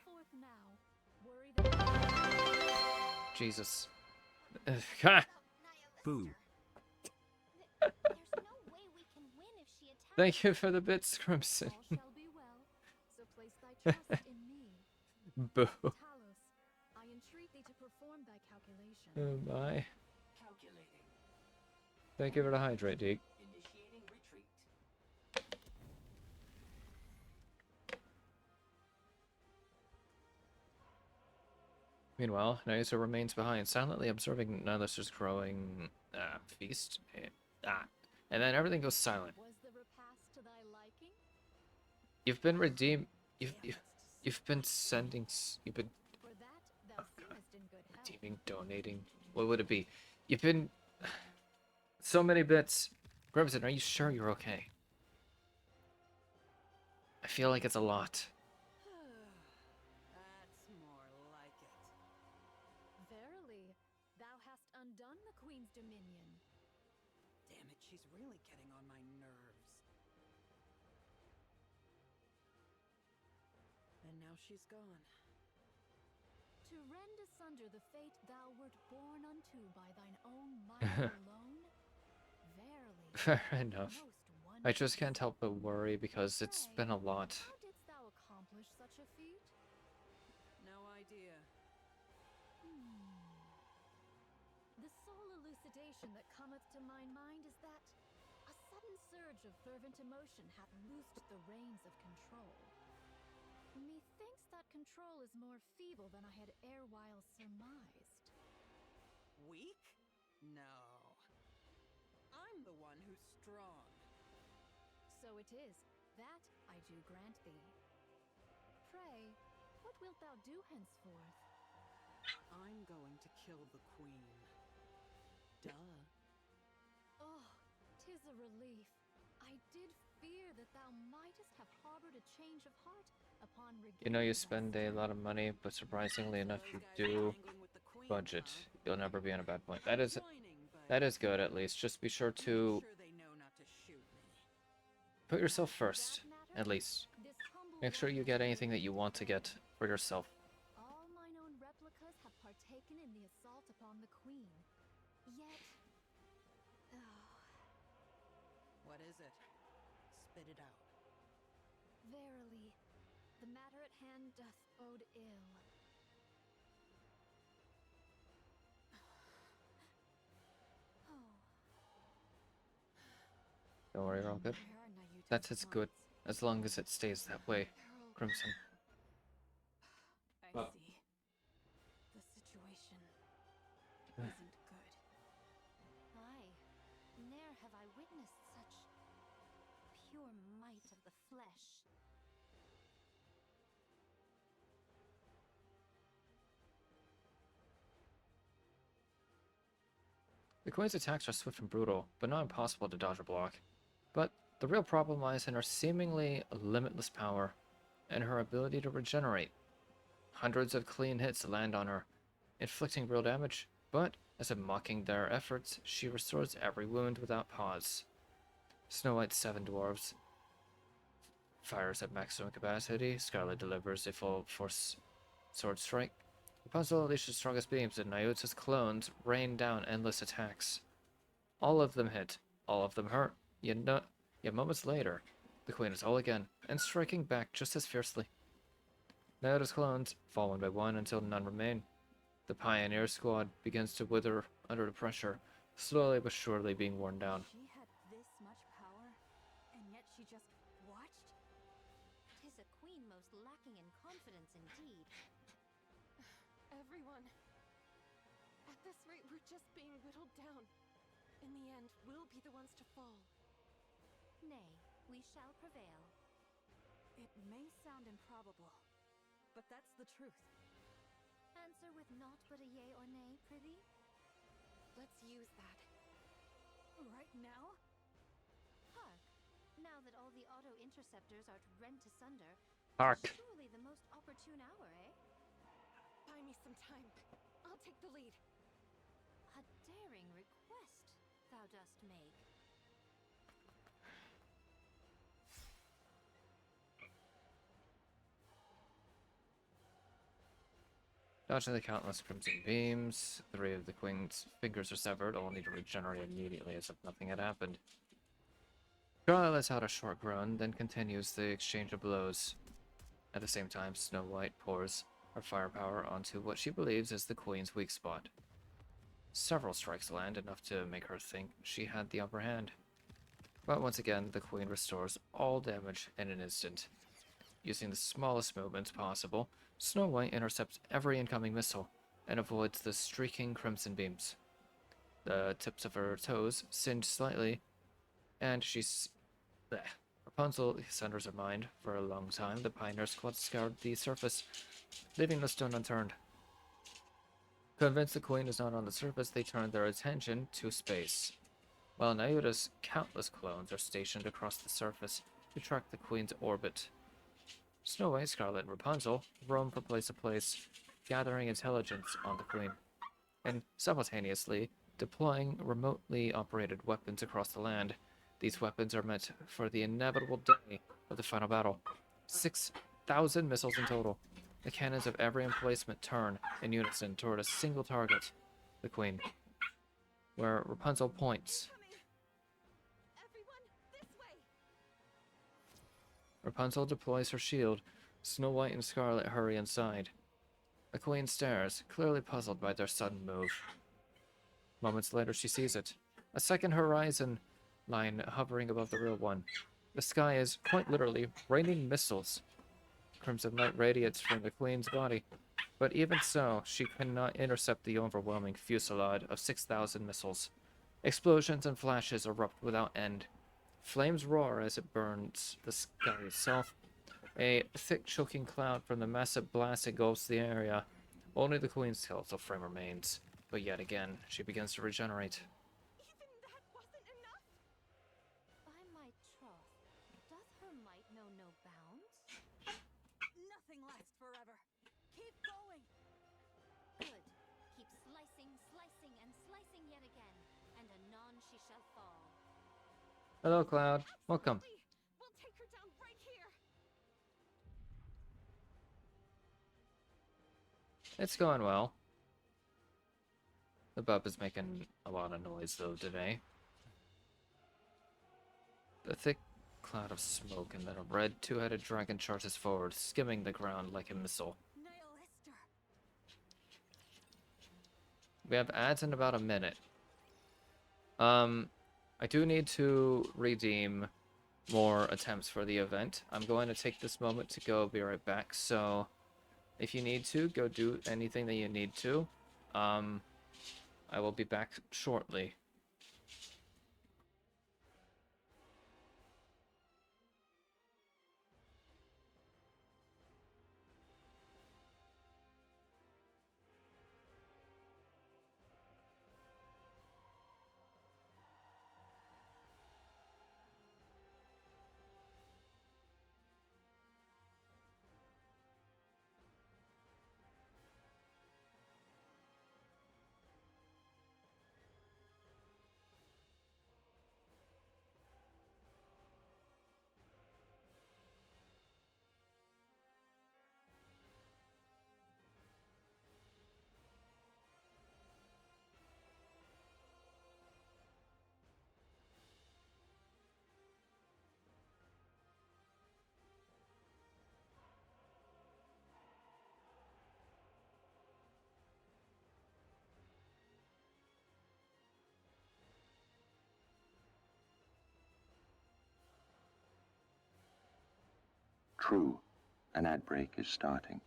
Jesus. Ha! Boo. There's no way we can win if she attacks. Thank you for the bits, Crimson. All shall be well, so place thy trust in me. Boo. Talos, I entreat thee to perform thy calculation. Oh my. Calculating. Thank you for the hydrate, Deke. Initiating retreat. Meanwhile, Nyusa remains behind, silently observing Nylister's growing feast. And then everything goes silent. Was the repast to thy liking? You've been redeemed. You've been sending. You've been For that thou seemest in good health. redeeming, donating. What would it be? You've been so many bits. Crimson, are you sure you're okay? I feel like it's a lot. That's more like it. Verily, thou hast undone the queen's dominion. Damn it, she's really getting on my nerves. And now she's gone. To rend asunder the fate thou wert born unto by thine own might alone? Verily, Fair enough. most I wonderful. just can't help but worry because it's Pray, been a lot. How didst thou accomplish such a feat? No idea. The sole elucidation that cometh to my mind is that a sudden surge of fervent emotion hath loosed the reins of control. Methinks that control is more feeble than I had erewhile surmised. Weak? No. I'm the one who's strong. So it is, that I do grant thee. Pray, what wilt thou do henceforth? I'm going to kill the queen. Duh. Oh, 'tis a relief. I did fear that thou mightest have harbored a change of heart upon regaining. You know you thy spend a lot of money, but surprisingly enough, you do budget. You'll never be on a bad point. That is good at least. Just be sure to Sure they know not to shoot me. put yourself first, at least. This humble Make sure you get anything that you want to get for yourself. all mine own replicas have partaken in the assault upon the queen. Yet, What is it? Spit it out. verily, the matter at hand doth bode ill. Don't worry, you're all good. Where are Nayuta's That's as good wants? as long as it stays that way, They're all- Crimson. I Well. see. The situation isn't good. Aye, ne'er have I witnessed such pure might of the flesh. The Queen's attacks are swift and brutal, but not impossible to dodge or block. But the real problem lies in her seemingly limitless power and her ability to regenerate. Hundreds of clean hits land on her, inflicting real damage, but as if mocking their efforts, she restores every wound without pause. Snow White's 7 dwarves fires at maximum capacity. Scarlet delivers a full force sword strike. Rapunzel unleashes the strongest beams, and Nyuta's clones rain down endless attacks. All of them hit, all of them hurt, yet moments later, the Queen is whole again, and striking back just as fiercely. Nyuta's clones fall one by one until none remain. The Pioneer Squad begins to wither under the pressure, slowly but surely being worn down. She had this much power, and yet she just watched? 'Tis a queen most lacking in confidence indeed. Everyone. At this rate, we're just being whittled down. In the end, we'll be the ones to fall. Nay, we shall prevail. It may sound improbable, but that's the truth. Answer with naught but a yea or nay, prithee. Let's use that. Right now? Now that all the auto interceptors are rent asunder, Hark. surely the most opportune hour, eh? Buy me some time. I'll take the lead. A daring request thou dost make. Dodging the countless crimson beams, 3 of the queen's fingers are severed, only to regenerate immediately as if nothing had happened. Scarlet lets out a short groan, then continues the exchange of blows. At the same time, Snow White pours her firepower onto what she believes is the queen's weak spot. Several strikes land, enough to make her think she had the upper hand. But once again, the queen restores all damage in an instant. Using the smallest movements possible, Snow White intercepts every incoming missile and avoids the streaking crimson beams. The tips of her toes singe slightly, and Rapunzel centers her mind. For a long time, the Pioneer Squad scoured the surface, leaving no stone unturned. Convinced the Queen is not on the surface, they turn their attention to space. While Nayuta's countless clones are stationed across the surface to track the Queen's orbit. Snow White, Scarlet, and Rapunzel roam from place to place, gathering intelligence on the Queen, and simultaneously deploying remotely operated weapons across the land. These weapons are meant for the inevitable day of the final battle. 6,000 missiles in total. The cannons of every emplacement turn in unison toward a single target, the Queen, where Rapunzel points. Everyone, this way! Rapunzel deploys her shield. Snow White and Scarlet hurry inside. The Queen stares, clearly puzzled by their sudden move. Moments later, she sees it. A second horizon line hovering above the real one. The sky is, quite literally, raining missiles. Crimson light radiates from the Queen's body. But even so, she cannot intercept the overwhelming fusillade of 6,000 missiles. Explosions and flashes erupt without end. Flames roar as it burns the sky itself. A thick, choking cloud from the massive blast engulfs the area. Only the Queen's skeletal frame remains. But yet again, she begins to regenerate. Even that wasn't enough? By my troth, doth her might know no bounds? Nothing lasts forever. Keep going. Good. Keep slicing, slicing, and slicing yet again, and anon she shall fall. Hello, Cloud. Welcome. We'll take her down right here. It's going well. The bub is making a lot of noise, though, today. The thick cloud of smoke and then a red two-headed dragon charges forward, skimming the ground like a missile. We have ads in about a minute. I do need to redeem more attempts for the event. I'm going to take this moment to go, be right back. So, if you need to, go do anything that you need to. I will be back shortly. True, an ad break is starting.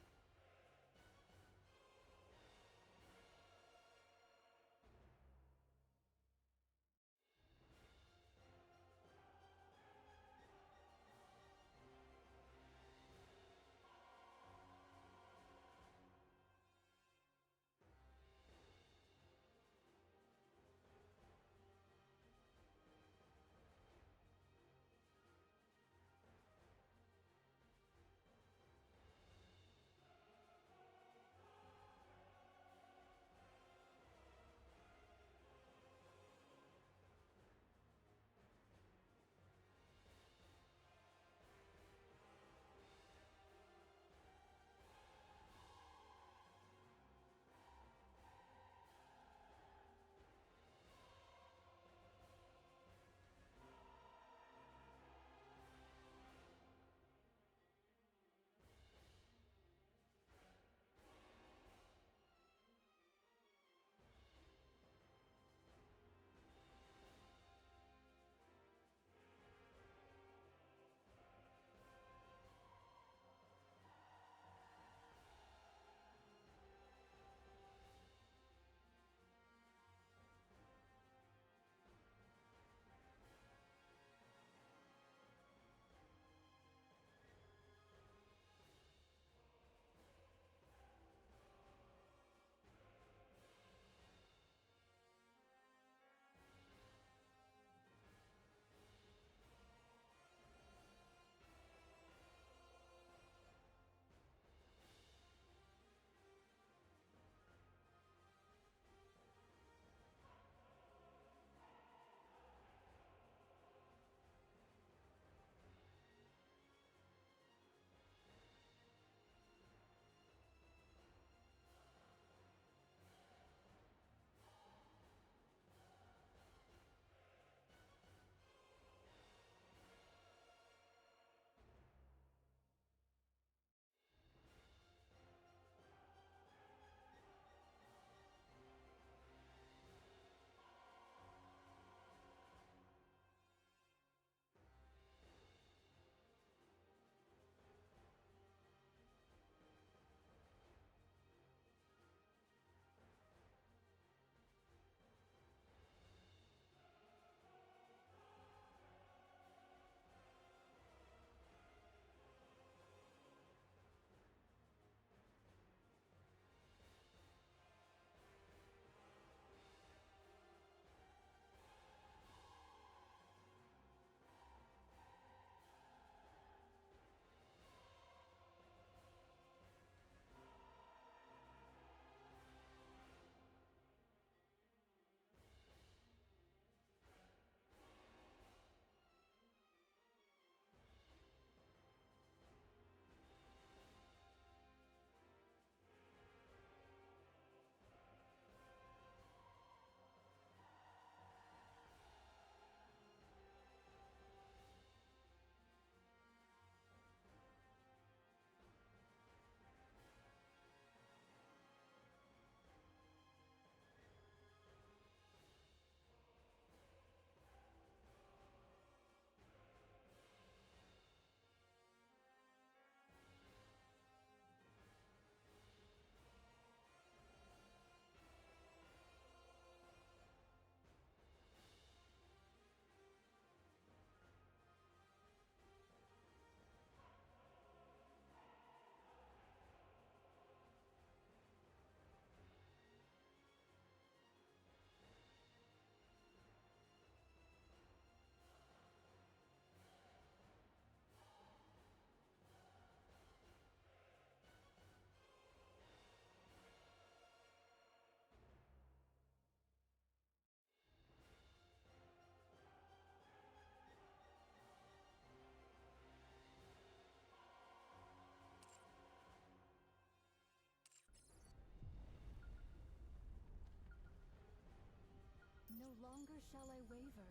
shall I waver?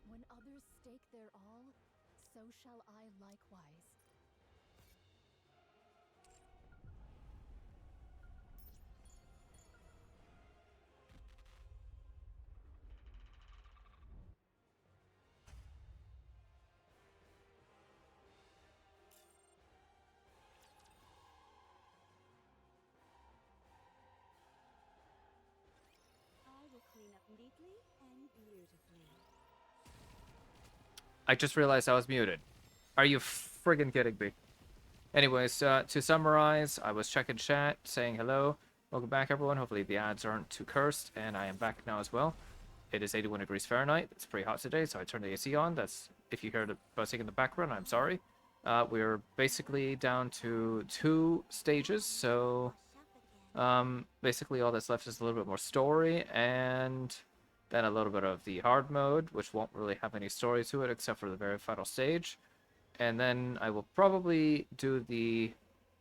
When others stake their all, so shall I likewise. I will clean up neatly and beautifully. I just realized I was muted. Are you friggin' kidding me? Anyways, to summarize, I was checking chat, saying hello. Welcome back, everyone. Hopefully the ads aren't too cursed, and I am back now as well. It is 81 degrees Fahrenheit. It's pretty hot today, so I turned the AC on. That's, if you hear the buzzing in the background, I'm sorry. We're basically down to 2 stages, so basically all that's left is a little bit more story, and then a little bit of the hard mode, which won't really have any story to it except for the very final stage. And then I will probably do the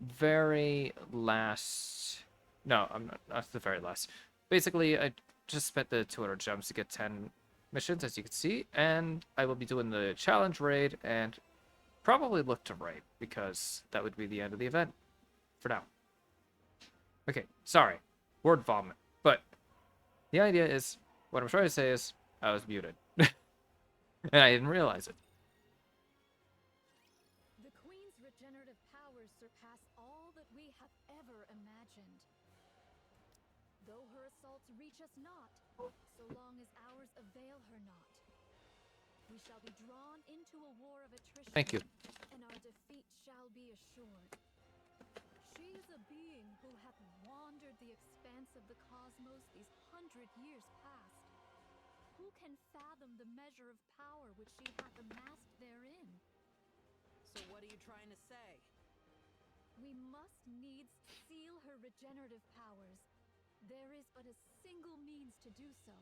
very last... No, I'm not the very last. Basically, I just spent the 200 gems to get 10 missions, as you can see, and I will be doing the challenge raid and probably look to raid, because that would be the end of the event for now. Okay, sorry. Word vomit. But the idea is, what I'm trying to say is, I was muted. And I didn't realize it. The Queen's regenerative powers surpass all that we have ever imagined. Though her assaults reach us not, so long as ours avail her not. We shall be drawn into a war of attrition. Thank you. And our defeat shall be assured. She is a being who hath wandered the expanse of the cosmos these 100 years past. Who can fathom the measure of power which she hath amassed therein? So what are you trying to say? We must needs seal her regenerative powers. There is but a single means to do so.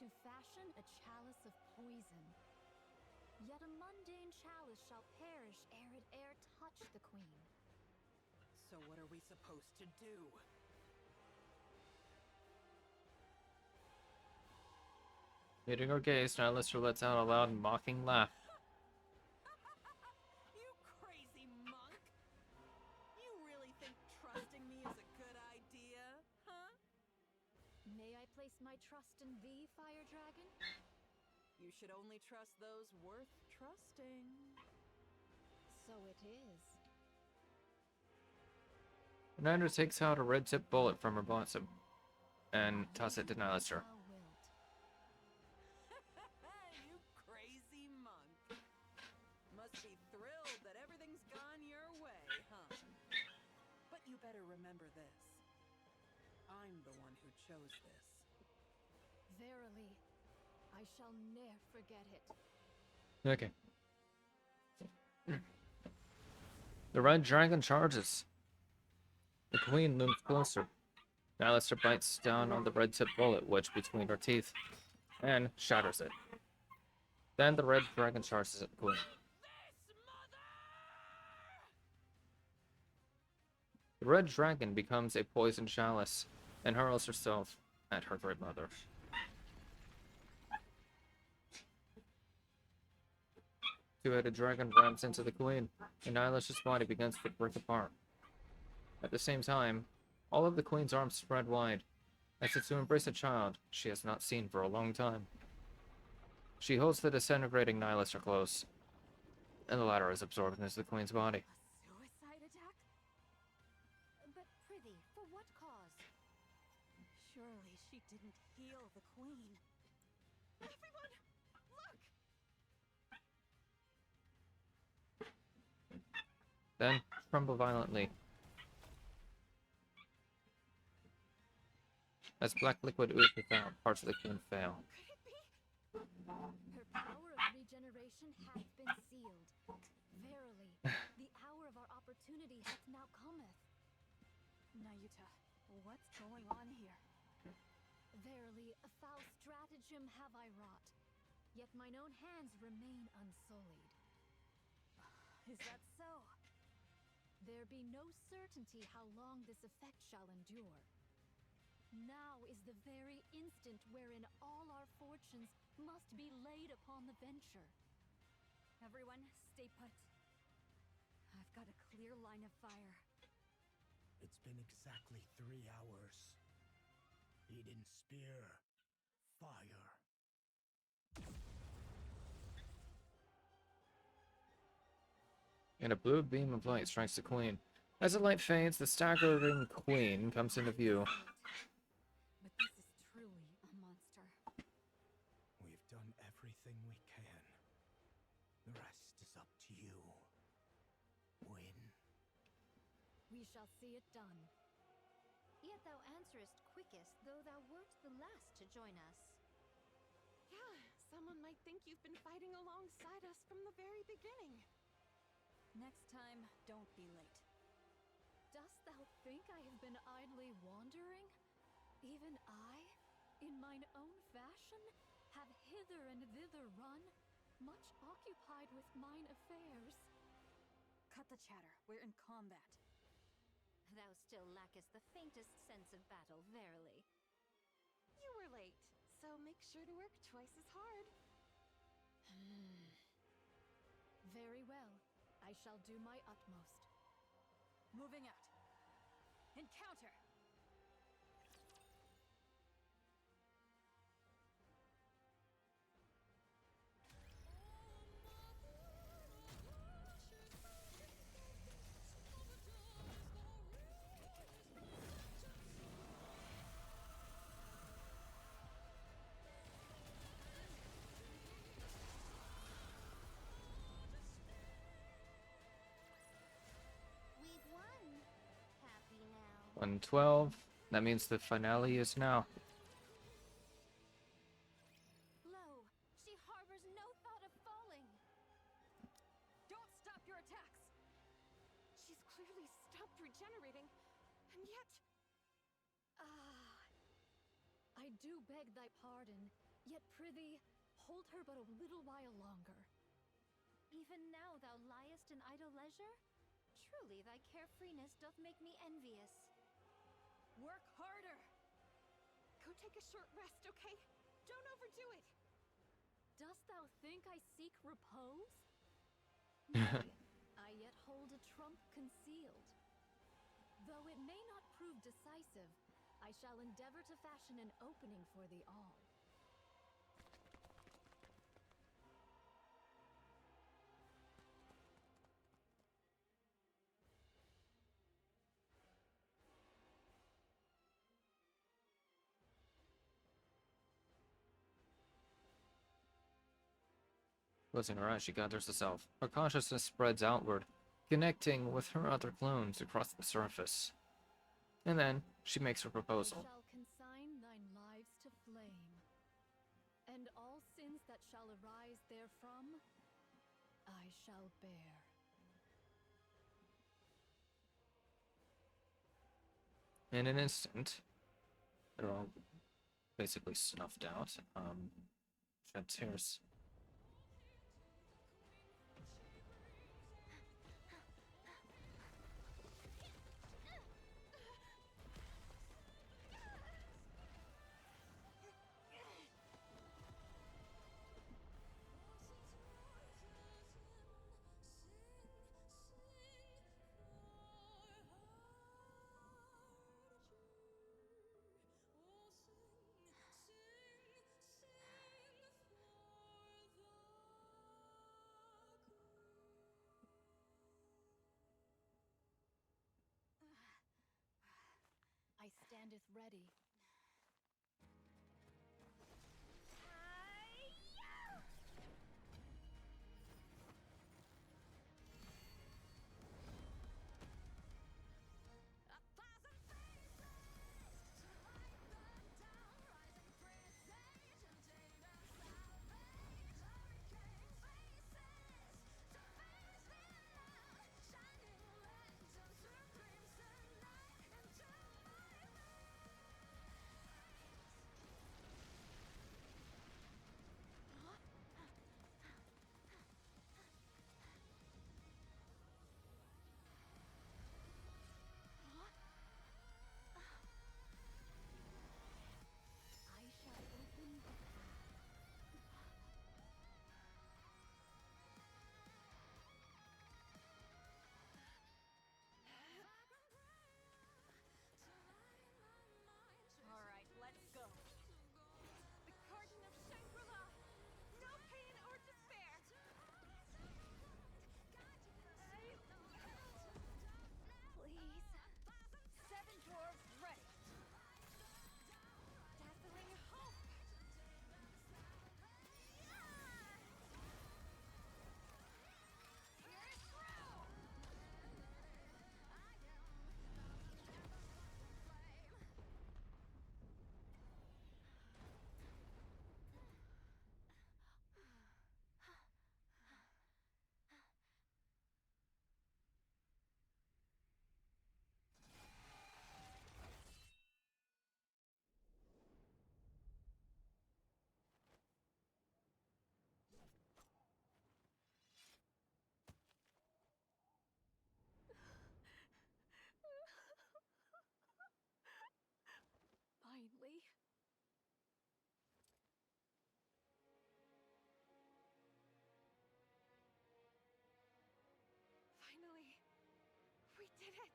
To fashion a chalice of poison. Yet a mundane chalice shall perish ere it touch the Queen. So what are we supposed to do? Meeting her gaze, now Lister lets out a loud mocking laugh. You crazy monk! You really think trusting me is a good idea, huh? May I place my trust in thee, Fire Dragon? You should only trust those worth trusting. So it is. Niner takes out a red-tipped bullet from her bosom and tosses it to Lister. You crazy monk. Must be thrilled that everything's gone your way, huh? But you better remember this. I'm the one who chose this. Verily, I shall ne'er forget it. Okay. The red dragon charges. The Queen looms closer. Lister bites down on the red-tipped bullet wedged between her teeth and shatters it. Then the red dragon charges at the Queen. The red dragon becomes a poison chalice and hurls herself at her great mother. Two-headed dragon rams into the Queen, and Nihilish's body begins to break apart. At the same time, all of the Queen's arms spread wide, as if to embrace a child she has not seen for a long time. She holds the disintegrating Nihilister close, and the latter is absorbed into the Queen's body. Suicide attack? But prithee, for what cause? Surely she didn't heal the Queen. Everyone, look! Then tremble violently as black liquid oozes out. Parts of the Queen fail. Her power of regeneration hath been sealed. Verily, the hour of our opportunity hath now cometh. Nayuta, what's going on here? Verily, a foul stratagem have I wrought, yet mine own hands remain unsullied. Is that so? There be no certainty how long this effect shall endure. Now is the very instant wherein all our fortunes must be laid upon the venture. Everyone, stay put. I've got a clear line of fire. It's been exactly 3 hours. Eden Spear. Fire. And a blue beam of light strikes the queen. As the light fades, the staggering queen comes into view. But this is truly a monster. We've done everything we can. The rest is up to you. Win. We shall see it done. Yet thou answerest quickest, though thou wert the last to join us. Yeah, someone might think you've been fighting alongside us from the very beginning. Next time, don't be late. Dost thou think I have been idly wandering? Even I, in mine own fashion, have hither and thither run, much occupied with mine affairs. Cut the chatter. We're in combat. Thou still lackest the faintest sense of battle, verily. You were late, so make sure to work twice as hard. Very well. I shall do my utmost. Moving out. Encounter! We've won. Happy now. 112. That means the finale is now. Lo, she harbors no thought of falling. Don't stop your attacks! She's clearly stopped regenerating, and yet... I do beg thy pardon, yet prithee, hold her but a little while longer. Even now thou liest in idle leisure? Truly thy carefreeness doth make me envious. Work harder! Go take a short rest, okay? Don't overdo it! Dost thou think I seek repose? Nay, I yet hold a trump concealed. Though it may not prove decisive, I shall endeavor to fashion an opening for thee all. Closing her eyes, she gathers herself. Her consciousness spreads outward, connecting with her other clones across the surface. And then she makes her proposal. I shall consign thine lives to flame, and all sins that shall arise therefrom, I shall bear. In an instant, they're all basically snuffed out. Shed tears. I standeth ready. did it!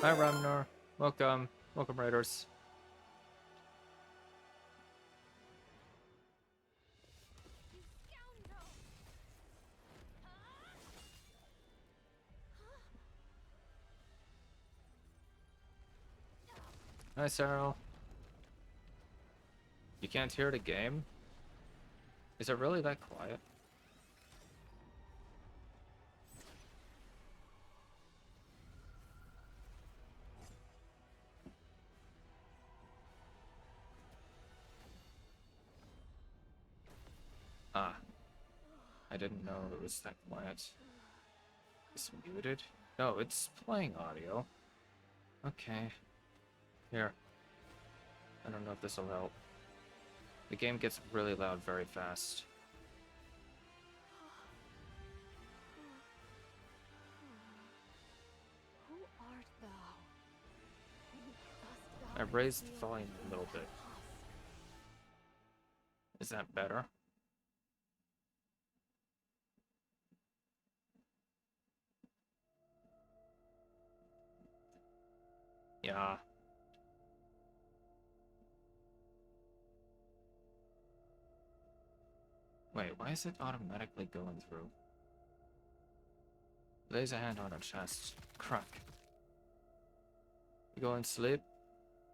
Hi, Ramnar. Welcome. Welcome, Raiders. Hi, Cyril. You can't hear the game? Is it really that quiet? Ah. I didn't know it was that quiet. It's muted? No, it's playing audio. Okay. Here. I don't know if this will help. The game gets really loud very fast. Who art thou? I raised the volume a little bit. Is that better? Yeah. Wait, why is it automatically going through? Lays a hand on her chest. Crack. You going to sleep?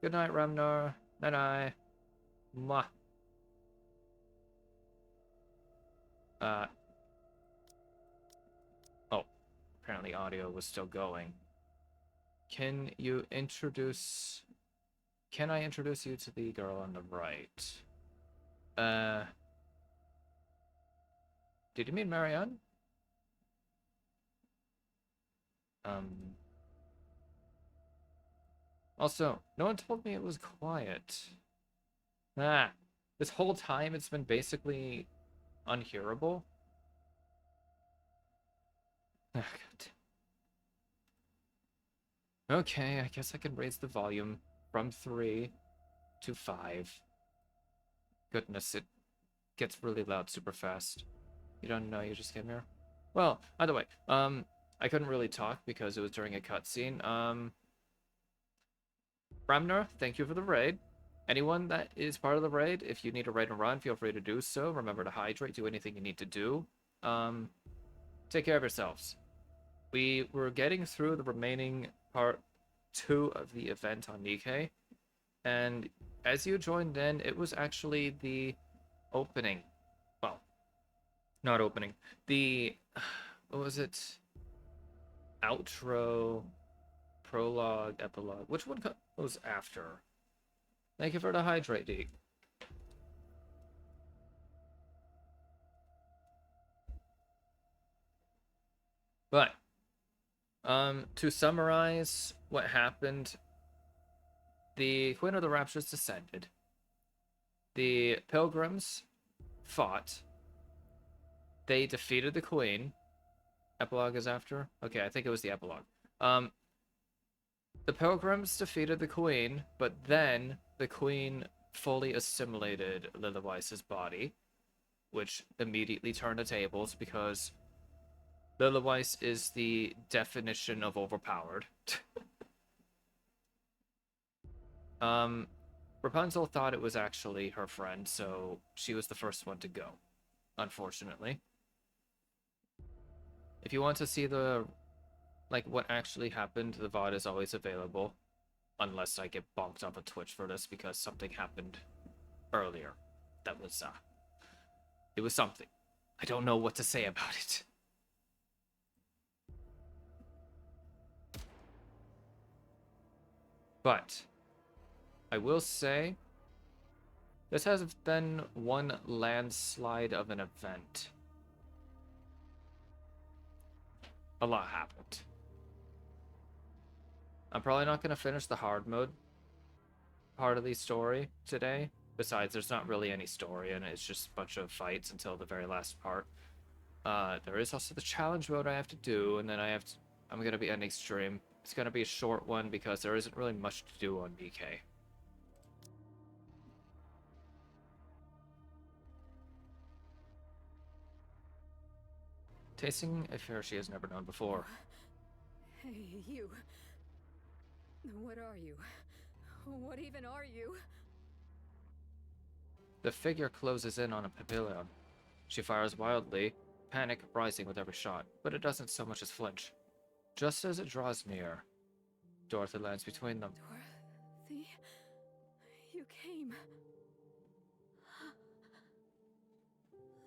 Good night, Ramnar. Night-night. Mwah. Oh. Apparently audio was still going. Can you introduce... Can I introduce you to the girl on the right? Did you mean Marianne? Also, no one told me it was quiet. This whole time it's been basically unhearable. God. Okay, I guess I can raise the volume from 3 to 5. Goodness, it gets really loud super fast. You don't know, you just came here? Well, either way, I couldn't really talk because it was during a cutscene. Ramnar, thank you for the raid. Anyone that is part of the raid, if you need to raid and run, feel free to do so. Remember to hydrate, do anything you need to do. Take care of yourselves. We were getting through the remaining part 2 of the event on Nikke, and as you joined in, it was actually the opening. Well, not opening. The, what was it? Outro, prologue, epilogue. Which one goes after? Thank you for the hydrate, D. But, to summarize what happened, the Queen of the Raptures descended. The Pilgrims fought. They defeated the Queen. Epilogue is after? Okay, I think it was the epilogue. The Pilgrims defeated the Queen, but then the Queen fully assimilated Lilyweiss' body, which immediately turned the tables because Lilyweiss is the definition of overpowered. Rapunzel thought it was actually her friend, so she was the first one to go, unfortunately. If you want to see the, like, what actually happened, the VOD is always available, unless I get bonked off of Twitch for this because something happened earlier. That was, it was something. I don't know what to say about it. But I will say, this has been one landslide of an event. A lot happened. I'm probably not going to finish the hard mode part of the story today. Besides, there's not really any story, and it's just a bunch of fights until the very last part. There is also the challenge mode I have to do, and then I'm going to be ending stream. It's going to be a short one because there isn't really much to do on Nikke. Tasting a fare she has never known before. Hey, you. What are you? What even are you? The figure closes in on a pavilion. She fires wildly, panic rising with every shot, but it doesn't so much as flinch. Just as it draws near, Dorothy lands between them. Dorothy? You came.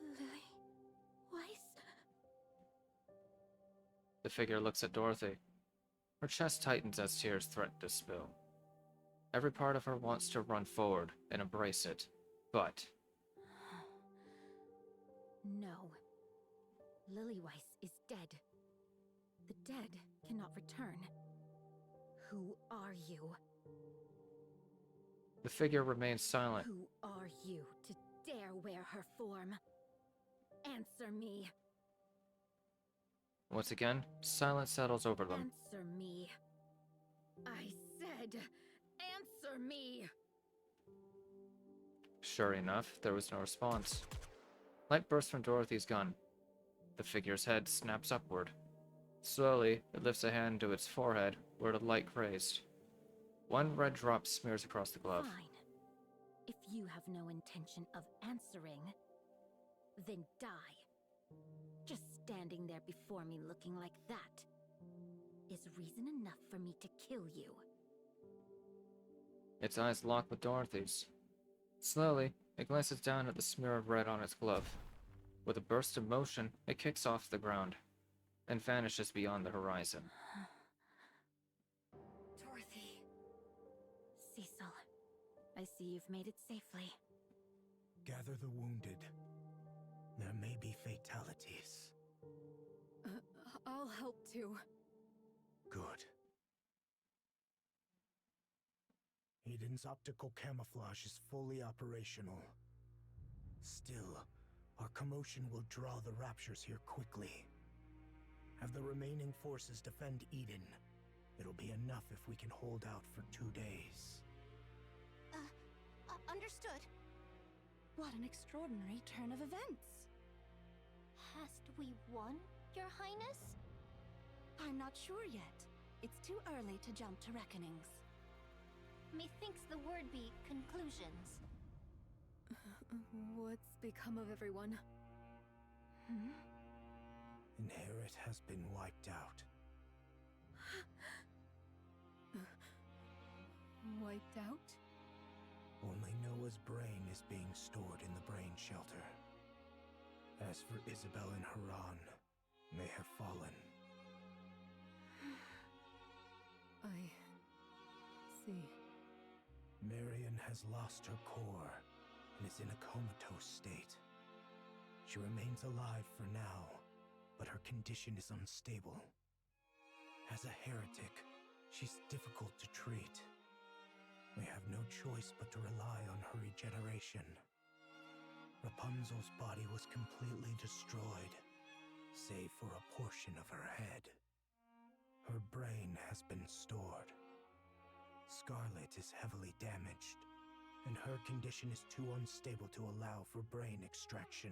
Lily Weiss? The figure looks at Dorothy. Her chest tightens as tears threaten to spill. Every part of her wants to run forward and embrace it, but... No. Lily Weiss is dead. The dead cannot return. Who are you? The figure remains silent. Who are you to dare wear her form? Answer me. Once again, silence settles over them. Answer me. I said, answer me. Sure enough, there was no response. Light bursts from Dorothy's gun. The figure's head snaps upward. Slowly, it lifts a hand to its forehead, where the light grazed. One red drop smears across the glove. Fine. If you have no intention of answering, then die. Just standing there before me looking like that is reason enough for me to kill you. Its eyes lock with Dorothy's. Slowly, it glances down at the smear of red on its glove. With a burst of motion, it kicks off the ground and vanishes beyond the horizon. Dorothy. Cecil, I see you've made it safely. Gather the wounded. There may be fatalities. I'll help too. Good. Eden's optical camouflage is fully operational. Still, our commotion will draw the Raptures here quickly. Have the remaining forces defend Eden. It'll be enough if we can hold out for 2 days. Understood. What an extraordinary turn of events. Hast we won, Your Highness? I'm not sure yet. It's too early to jump to reckonings. Methinks the word be conclusions. What's become of everyone? Inherit has been wiped out. Wiped out? Only Noah's brain is being stored in the brain shelter. As for Isabel and Haran, they have fallen. I see. Marion has lost her core and is in a comatose state. She remains alive for now, but her condition is unstable. As a heretic, she's difficult to treat. We have no choice but to rely on her regeneration. Rapunzel's body was completely destroyed, save for a portion of her head. Her brain has been stored. Scarlet is heavily damaged, and her condition is too unstable to allow for brain extraction.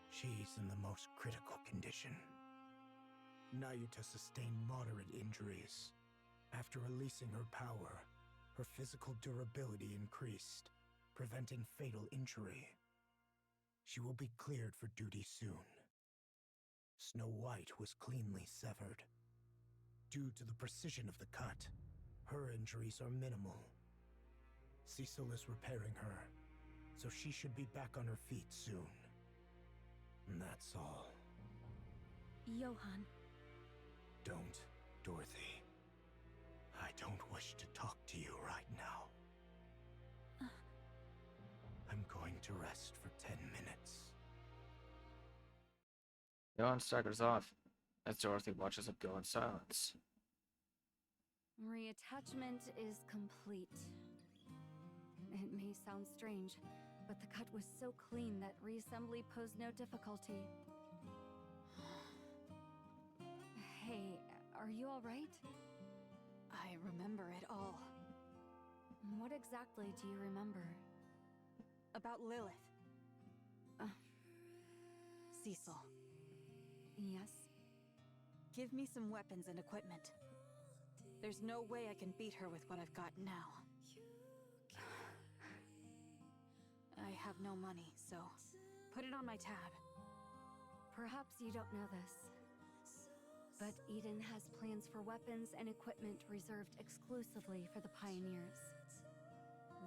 She's in the most critical condition. Nayuta sustained moderate injuries. After releasing her power, her physical durability increased, preventing fatal injury. She will be cleared for duty soon. Snow White was cleanly severed. Due to the precision of the cut, her injuries are minimal. Cecil is repairing her, so she should be back on her feet soon. And that's all. Johann. Don't, Dorothy. I don't wish to talk to you right now. going to rest for 10 minutes. Johan staggers off as Dorothy watches him go in silence. Reattachment is complete. It may sound strange, but the cut was so clean that reassembly posed no difficulty. Hey, are you alright? I remember it all. What exactly do you remember? About Lilith. Cecil. Yes? Give me some weapons and equipment. There's no way I can beat her with what I've got now. I have no money, so put it on my tab. Perhaps you don't know this, but Eden has plans for weapons and equipment reserved exclusively for the pioneers.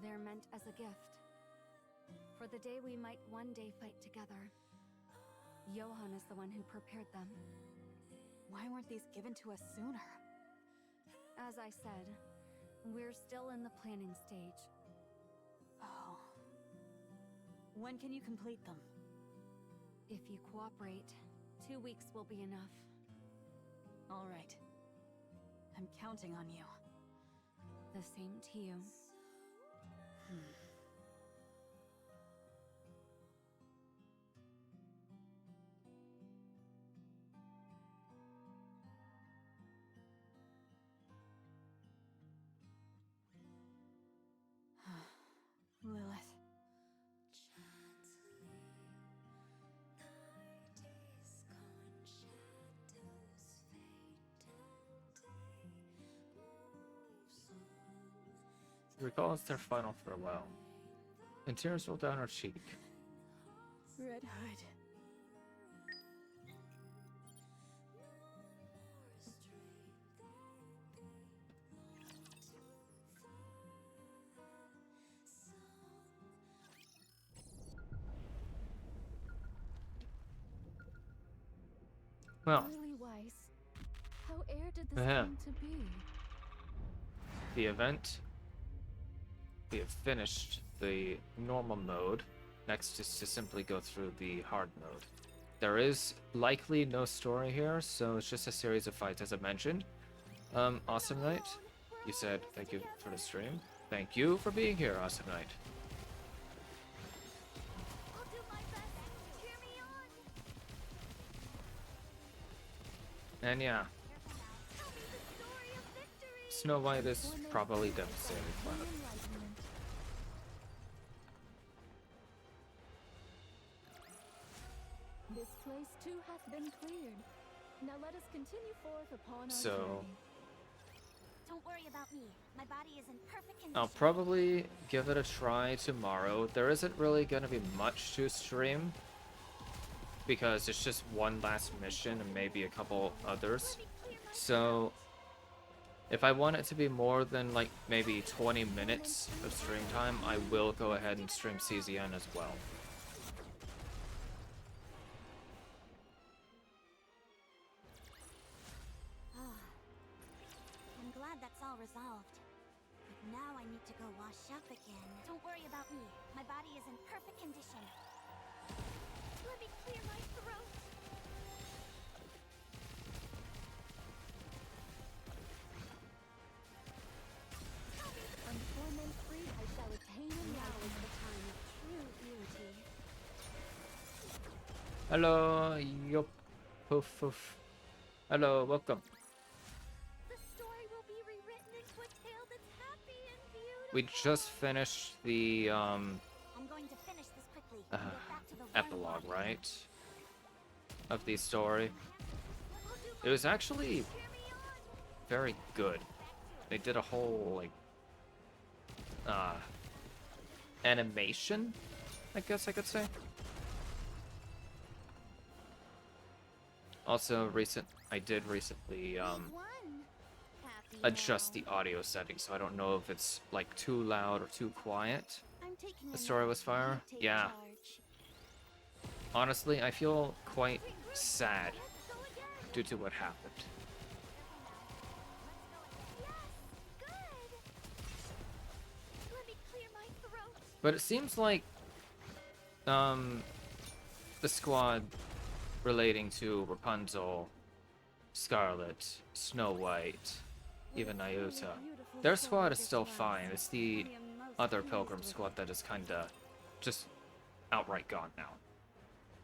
They're meant as a gift, for the day we might one day fight together. Johan is the one who prepared them. Why weren't these given to us sooner? As I said, we're still in the planning stage. Oh. When can you complete them? If you cooperate, 2 weeks will be enough. All right. I'm counting on you. The same to you. Lilith. She recalls their final farewell, and tears roll down her cheek. Red Hood. Well, Really wise. How air did this Yeah. come to be? the event, we have finished the normal mode. Next is to simply go through the hard mode. There is likely no story here, so it's just a series of fights, as I mentioned. Awesome Knight, you said thank you for the stream. Thank you for being here, Awesome Knight. I'll do my best. Cheer me on. And yeah, Tell me the story of victory. Snow White is probably devastated by it. This place too hath been cleared. Now let us continue forth upon our So- journey. Don't worry about me. My body is in perfect condition. I'll probably give it a try tomorrow. There isn't really going to be much to stream, because it's just one last mission and maybe a couple others. So if I want it to be more than like maybe 20 minutes of stream time, I will go ahead and stream CZN as well. I'm glad that's all resolved. But now I need to go wash up again. Don't worry about me. My body is in perfect condition. Let me clear my throat. Employment free, I shall attain, and now is the time of true unity. Hello, yup, poof, poof. Hello, welcome. The story will be rewritten into a tale that's happy and beautiful. We just finished the I'm going to finish this quickly. and get back to the one epilogue, body. right? Of the story. I'll do It was actually Cheer me on. very good. They did a whole like animation, I guess I could say. Also, I did recently We've won. Happy adjust now. the audio settings, so I don't know if it's like too loud or too quiet. I'm taking The a story nap. was fire? You take Yeah. charge. Honestly, I feel quite sad Let's go again. due to what happened. Yes, good. Let me clear my throat. But it seems like the squad relating to Rapunzel, Scarlet, Snow White, even Nyota. Their squad is still fine. It's the other Pilgrim squad that is kinda just outright gone now.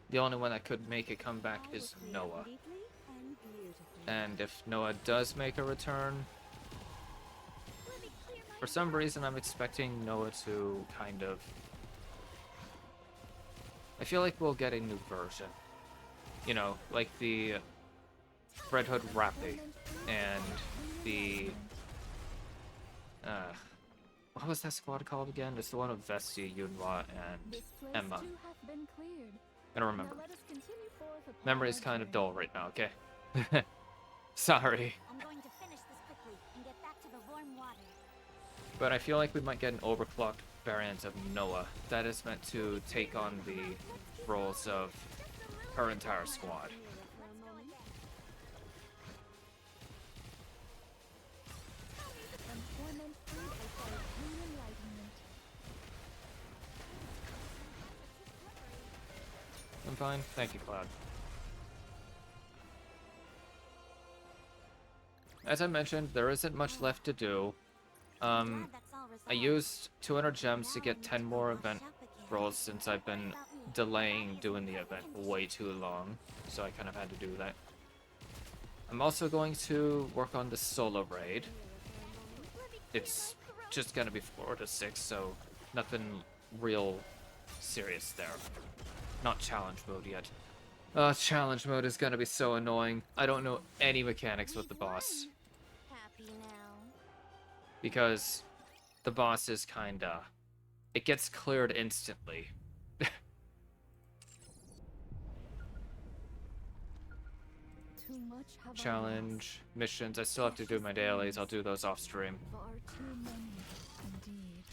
The only one that could make a comeback is Noah. And if Noah does make a return, for some reason I'm expecting Noah to kind of... I feel like we'll get a new version. You know, like the Red Hood Rappy and the... what was that squad called again? It's the one with Vestia, Yunhua, and Emma. I don't remember. Memory's kind of dull right now, okay? Sorry. I'm going to finish this quickly and get back to the warm water. But I feel like we might get an overclocked variant of Noah that is meant to take on the roles of her entire squad. I'm fine. Thank you, Cloud. As I mentioned, there isn't much left to do. I used 200 gems to get 10 more event roles since I've been delaying doing the event way too long, so I kind of had to do that. I'm also going to work on the solo raid. It's just gonna be 4 to 6, so nothing real serious there. Not challenge mode yet. Challenge mode is gonna be so annoying. I don't know any mechanics with the boss. Happy now. Because the boss is kinda... It gets cleared instantly. Challenge, missions, I still have to do my dailies, I'll do those off stream. Far too many, indeed.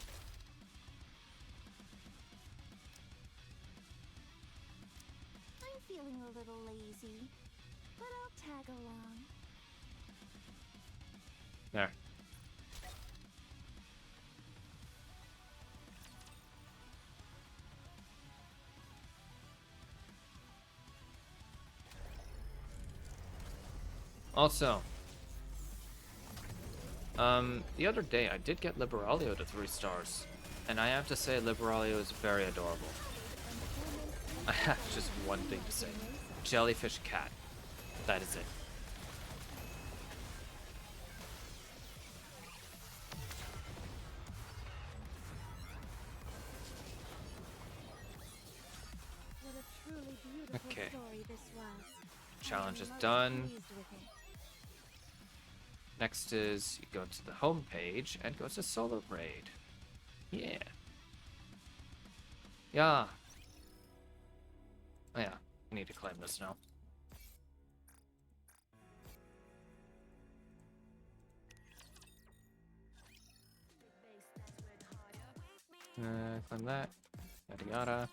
I'm feeling a little lazy, but I'll tag along. There. Also, the other day I did get Liberalio to 3 stars, and I have to say Liberalio is very adorable. I have just one thing to say. Jellyfish cat. That is it. What a truly beautiful Okay. story this was. Challenge I is am most done. pleased with it. Next is you go to the home page and go to solo raid. Yeah. Yeah. Oh yeah, I need to claim this now. Claim that. Yada yada.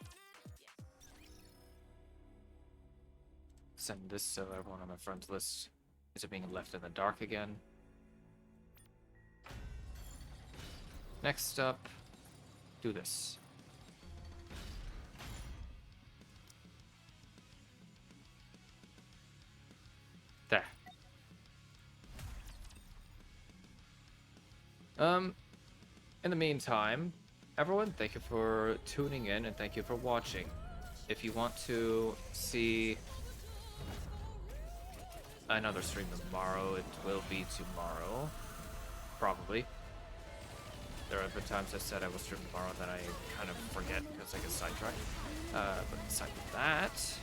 Send this so everyone on my friends list isn't being left in the dark again. Next up, do this. There. In the meantime, everyone, thank you for tuning in and thank you for watching. If you want to see another stream tomorrow, it will be tomorrow. Probably. There have been times I said I will stream tomorrow that I kind of forget because I get sidetracked. But aside from that,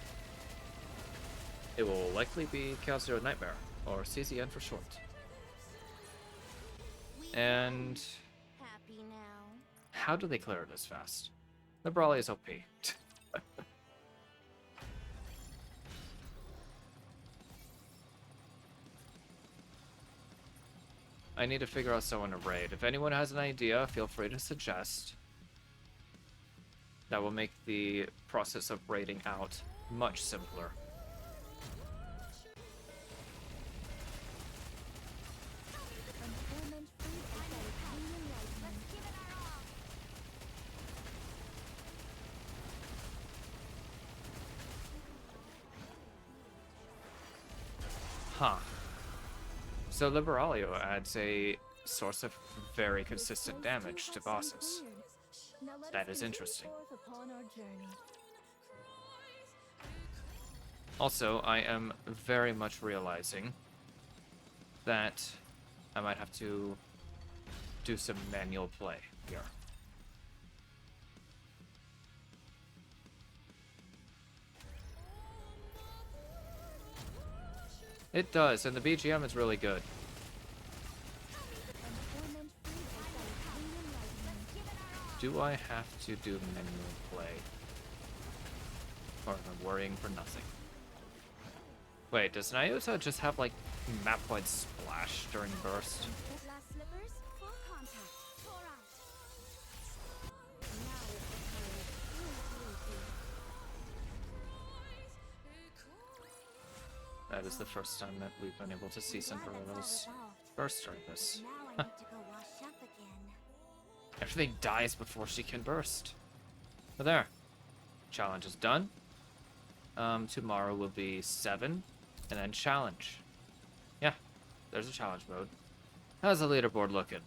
it will likely be Chaos Zero Nightmare, or CZN for short. And Happy now. how do they clear this fast? The Brawly is OP. I need to figure out someone to raid. If anyone has an idea, feel free to suggest. That will make the process of raiding out much simpler. Huh. So Liberalio adds a source of very consistent damage to bosses. That is interesting. Also, I am very much realizing that I might have to do some manual play here. It does, and the BGM is really good. Do I have to do manual play? Or am I worrying for nothing? Wait, does Nyusa just have, like, map-wide splash during burst? That is the first time that we've been able to see Cinderella's burst during this. Huh. Everything dies before she can burst. But there. Challenge is done. Tomorrow will be 7, and then challenge. Yeah, there's a challenge mode. How's the leaderboard looking?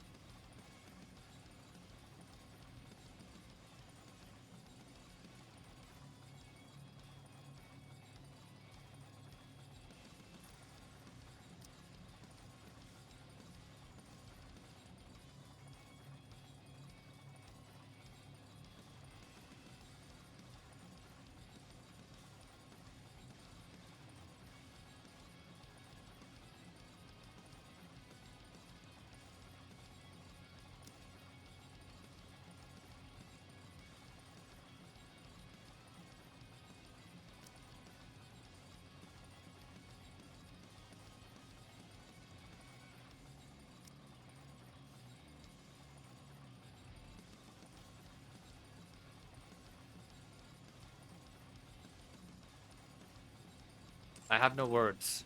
I have no words.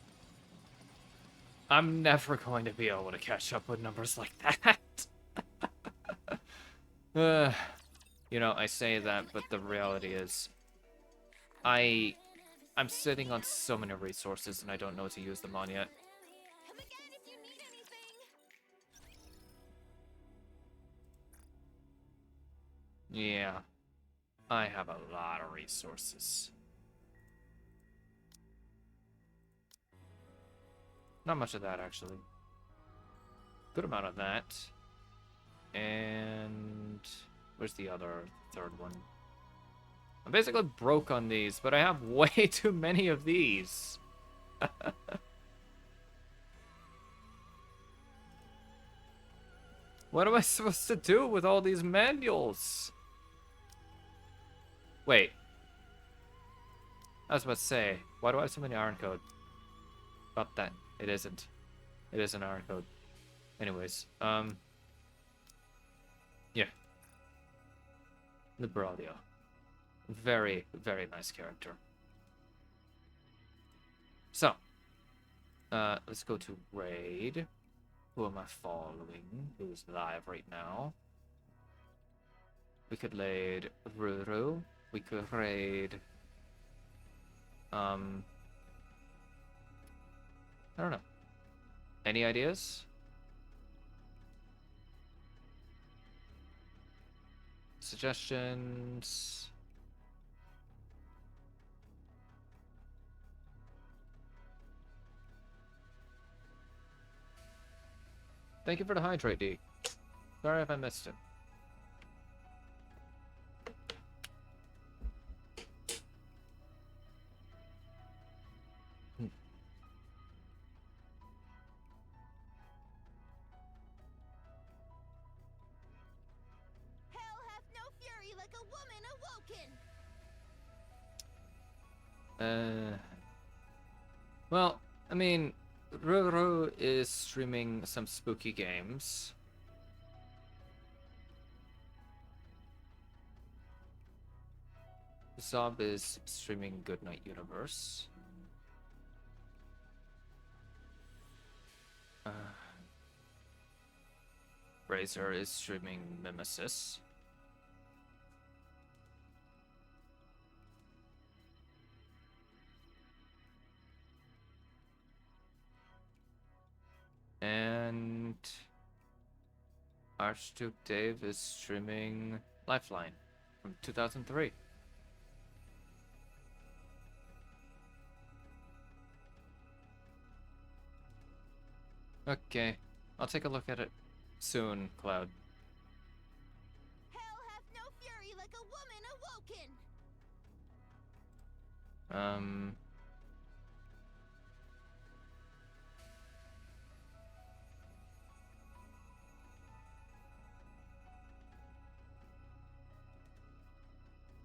I'm never going to be able to catch up with numbers like that. You know, I say that, but the reality is, I'm sitting on so many resources and I don't know to use them on yet. Yeah, I have a lot of resources. Not much of that, actually. Good amount of that. And where's the other third one? I'm basically broke on these, but I have way too many of these. What am I supposed to do with all these manuals? Wait. I was about to say, why do I have so many iron code? About that. It isn't. It is an iron code. Anyways, yeah. Liberalia. Very, very nice character. So, let's go to raid. Who am I following? Who's live right now? We could raid Ruru. We could raid, I don't know. Any ideas? Suggestions? Thank you for the hydrate, D. Sorry if I missed it. Hell hath no fury like a woman awoken. Well, I mean, Ruru is streaming some spooky games. Zob is streaming Goodnight Universe. Razor is streaming Mimesis. And Archduke Dave is streaming Lifeline from 2003. Okay, I'll take a look at it soon, Cloud. Hell hath no fury like a woman awoken!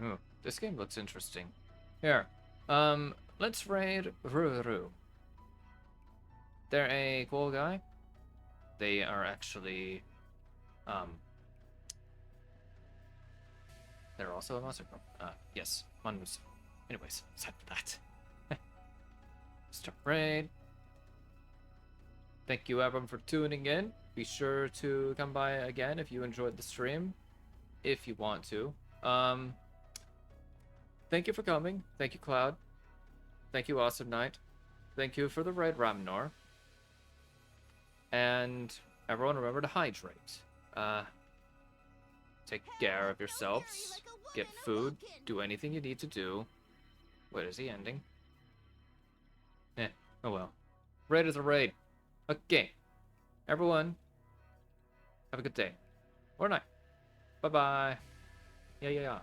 Ooh, this game looks interesting. Here, let's raid Ruru. They're a cool guy. They are actually, they're also a monster. Yes, Monmus. Anyways, aside from that. Start raid. Thank you everyone for tuning in. Be sure to come by again if you enjoyed the stream. If you want to. Thank you for coming. Thank you, Cloud. Thank you, Awesome Knight. Thank you for the raid, Ramnor. And everyone remember to hydrate. Take care of yourselves. Get food. Do anything you need to do. Wait, is he ending? Oh well. Raid is a raid. Okay. Everyone, have a good day. Or night. Bye-bye. Yeah.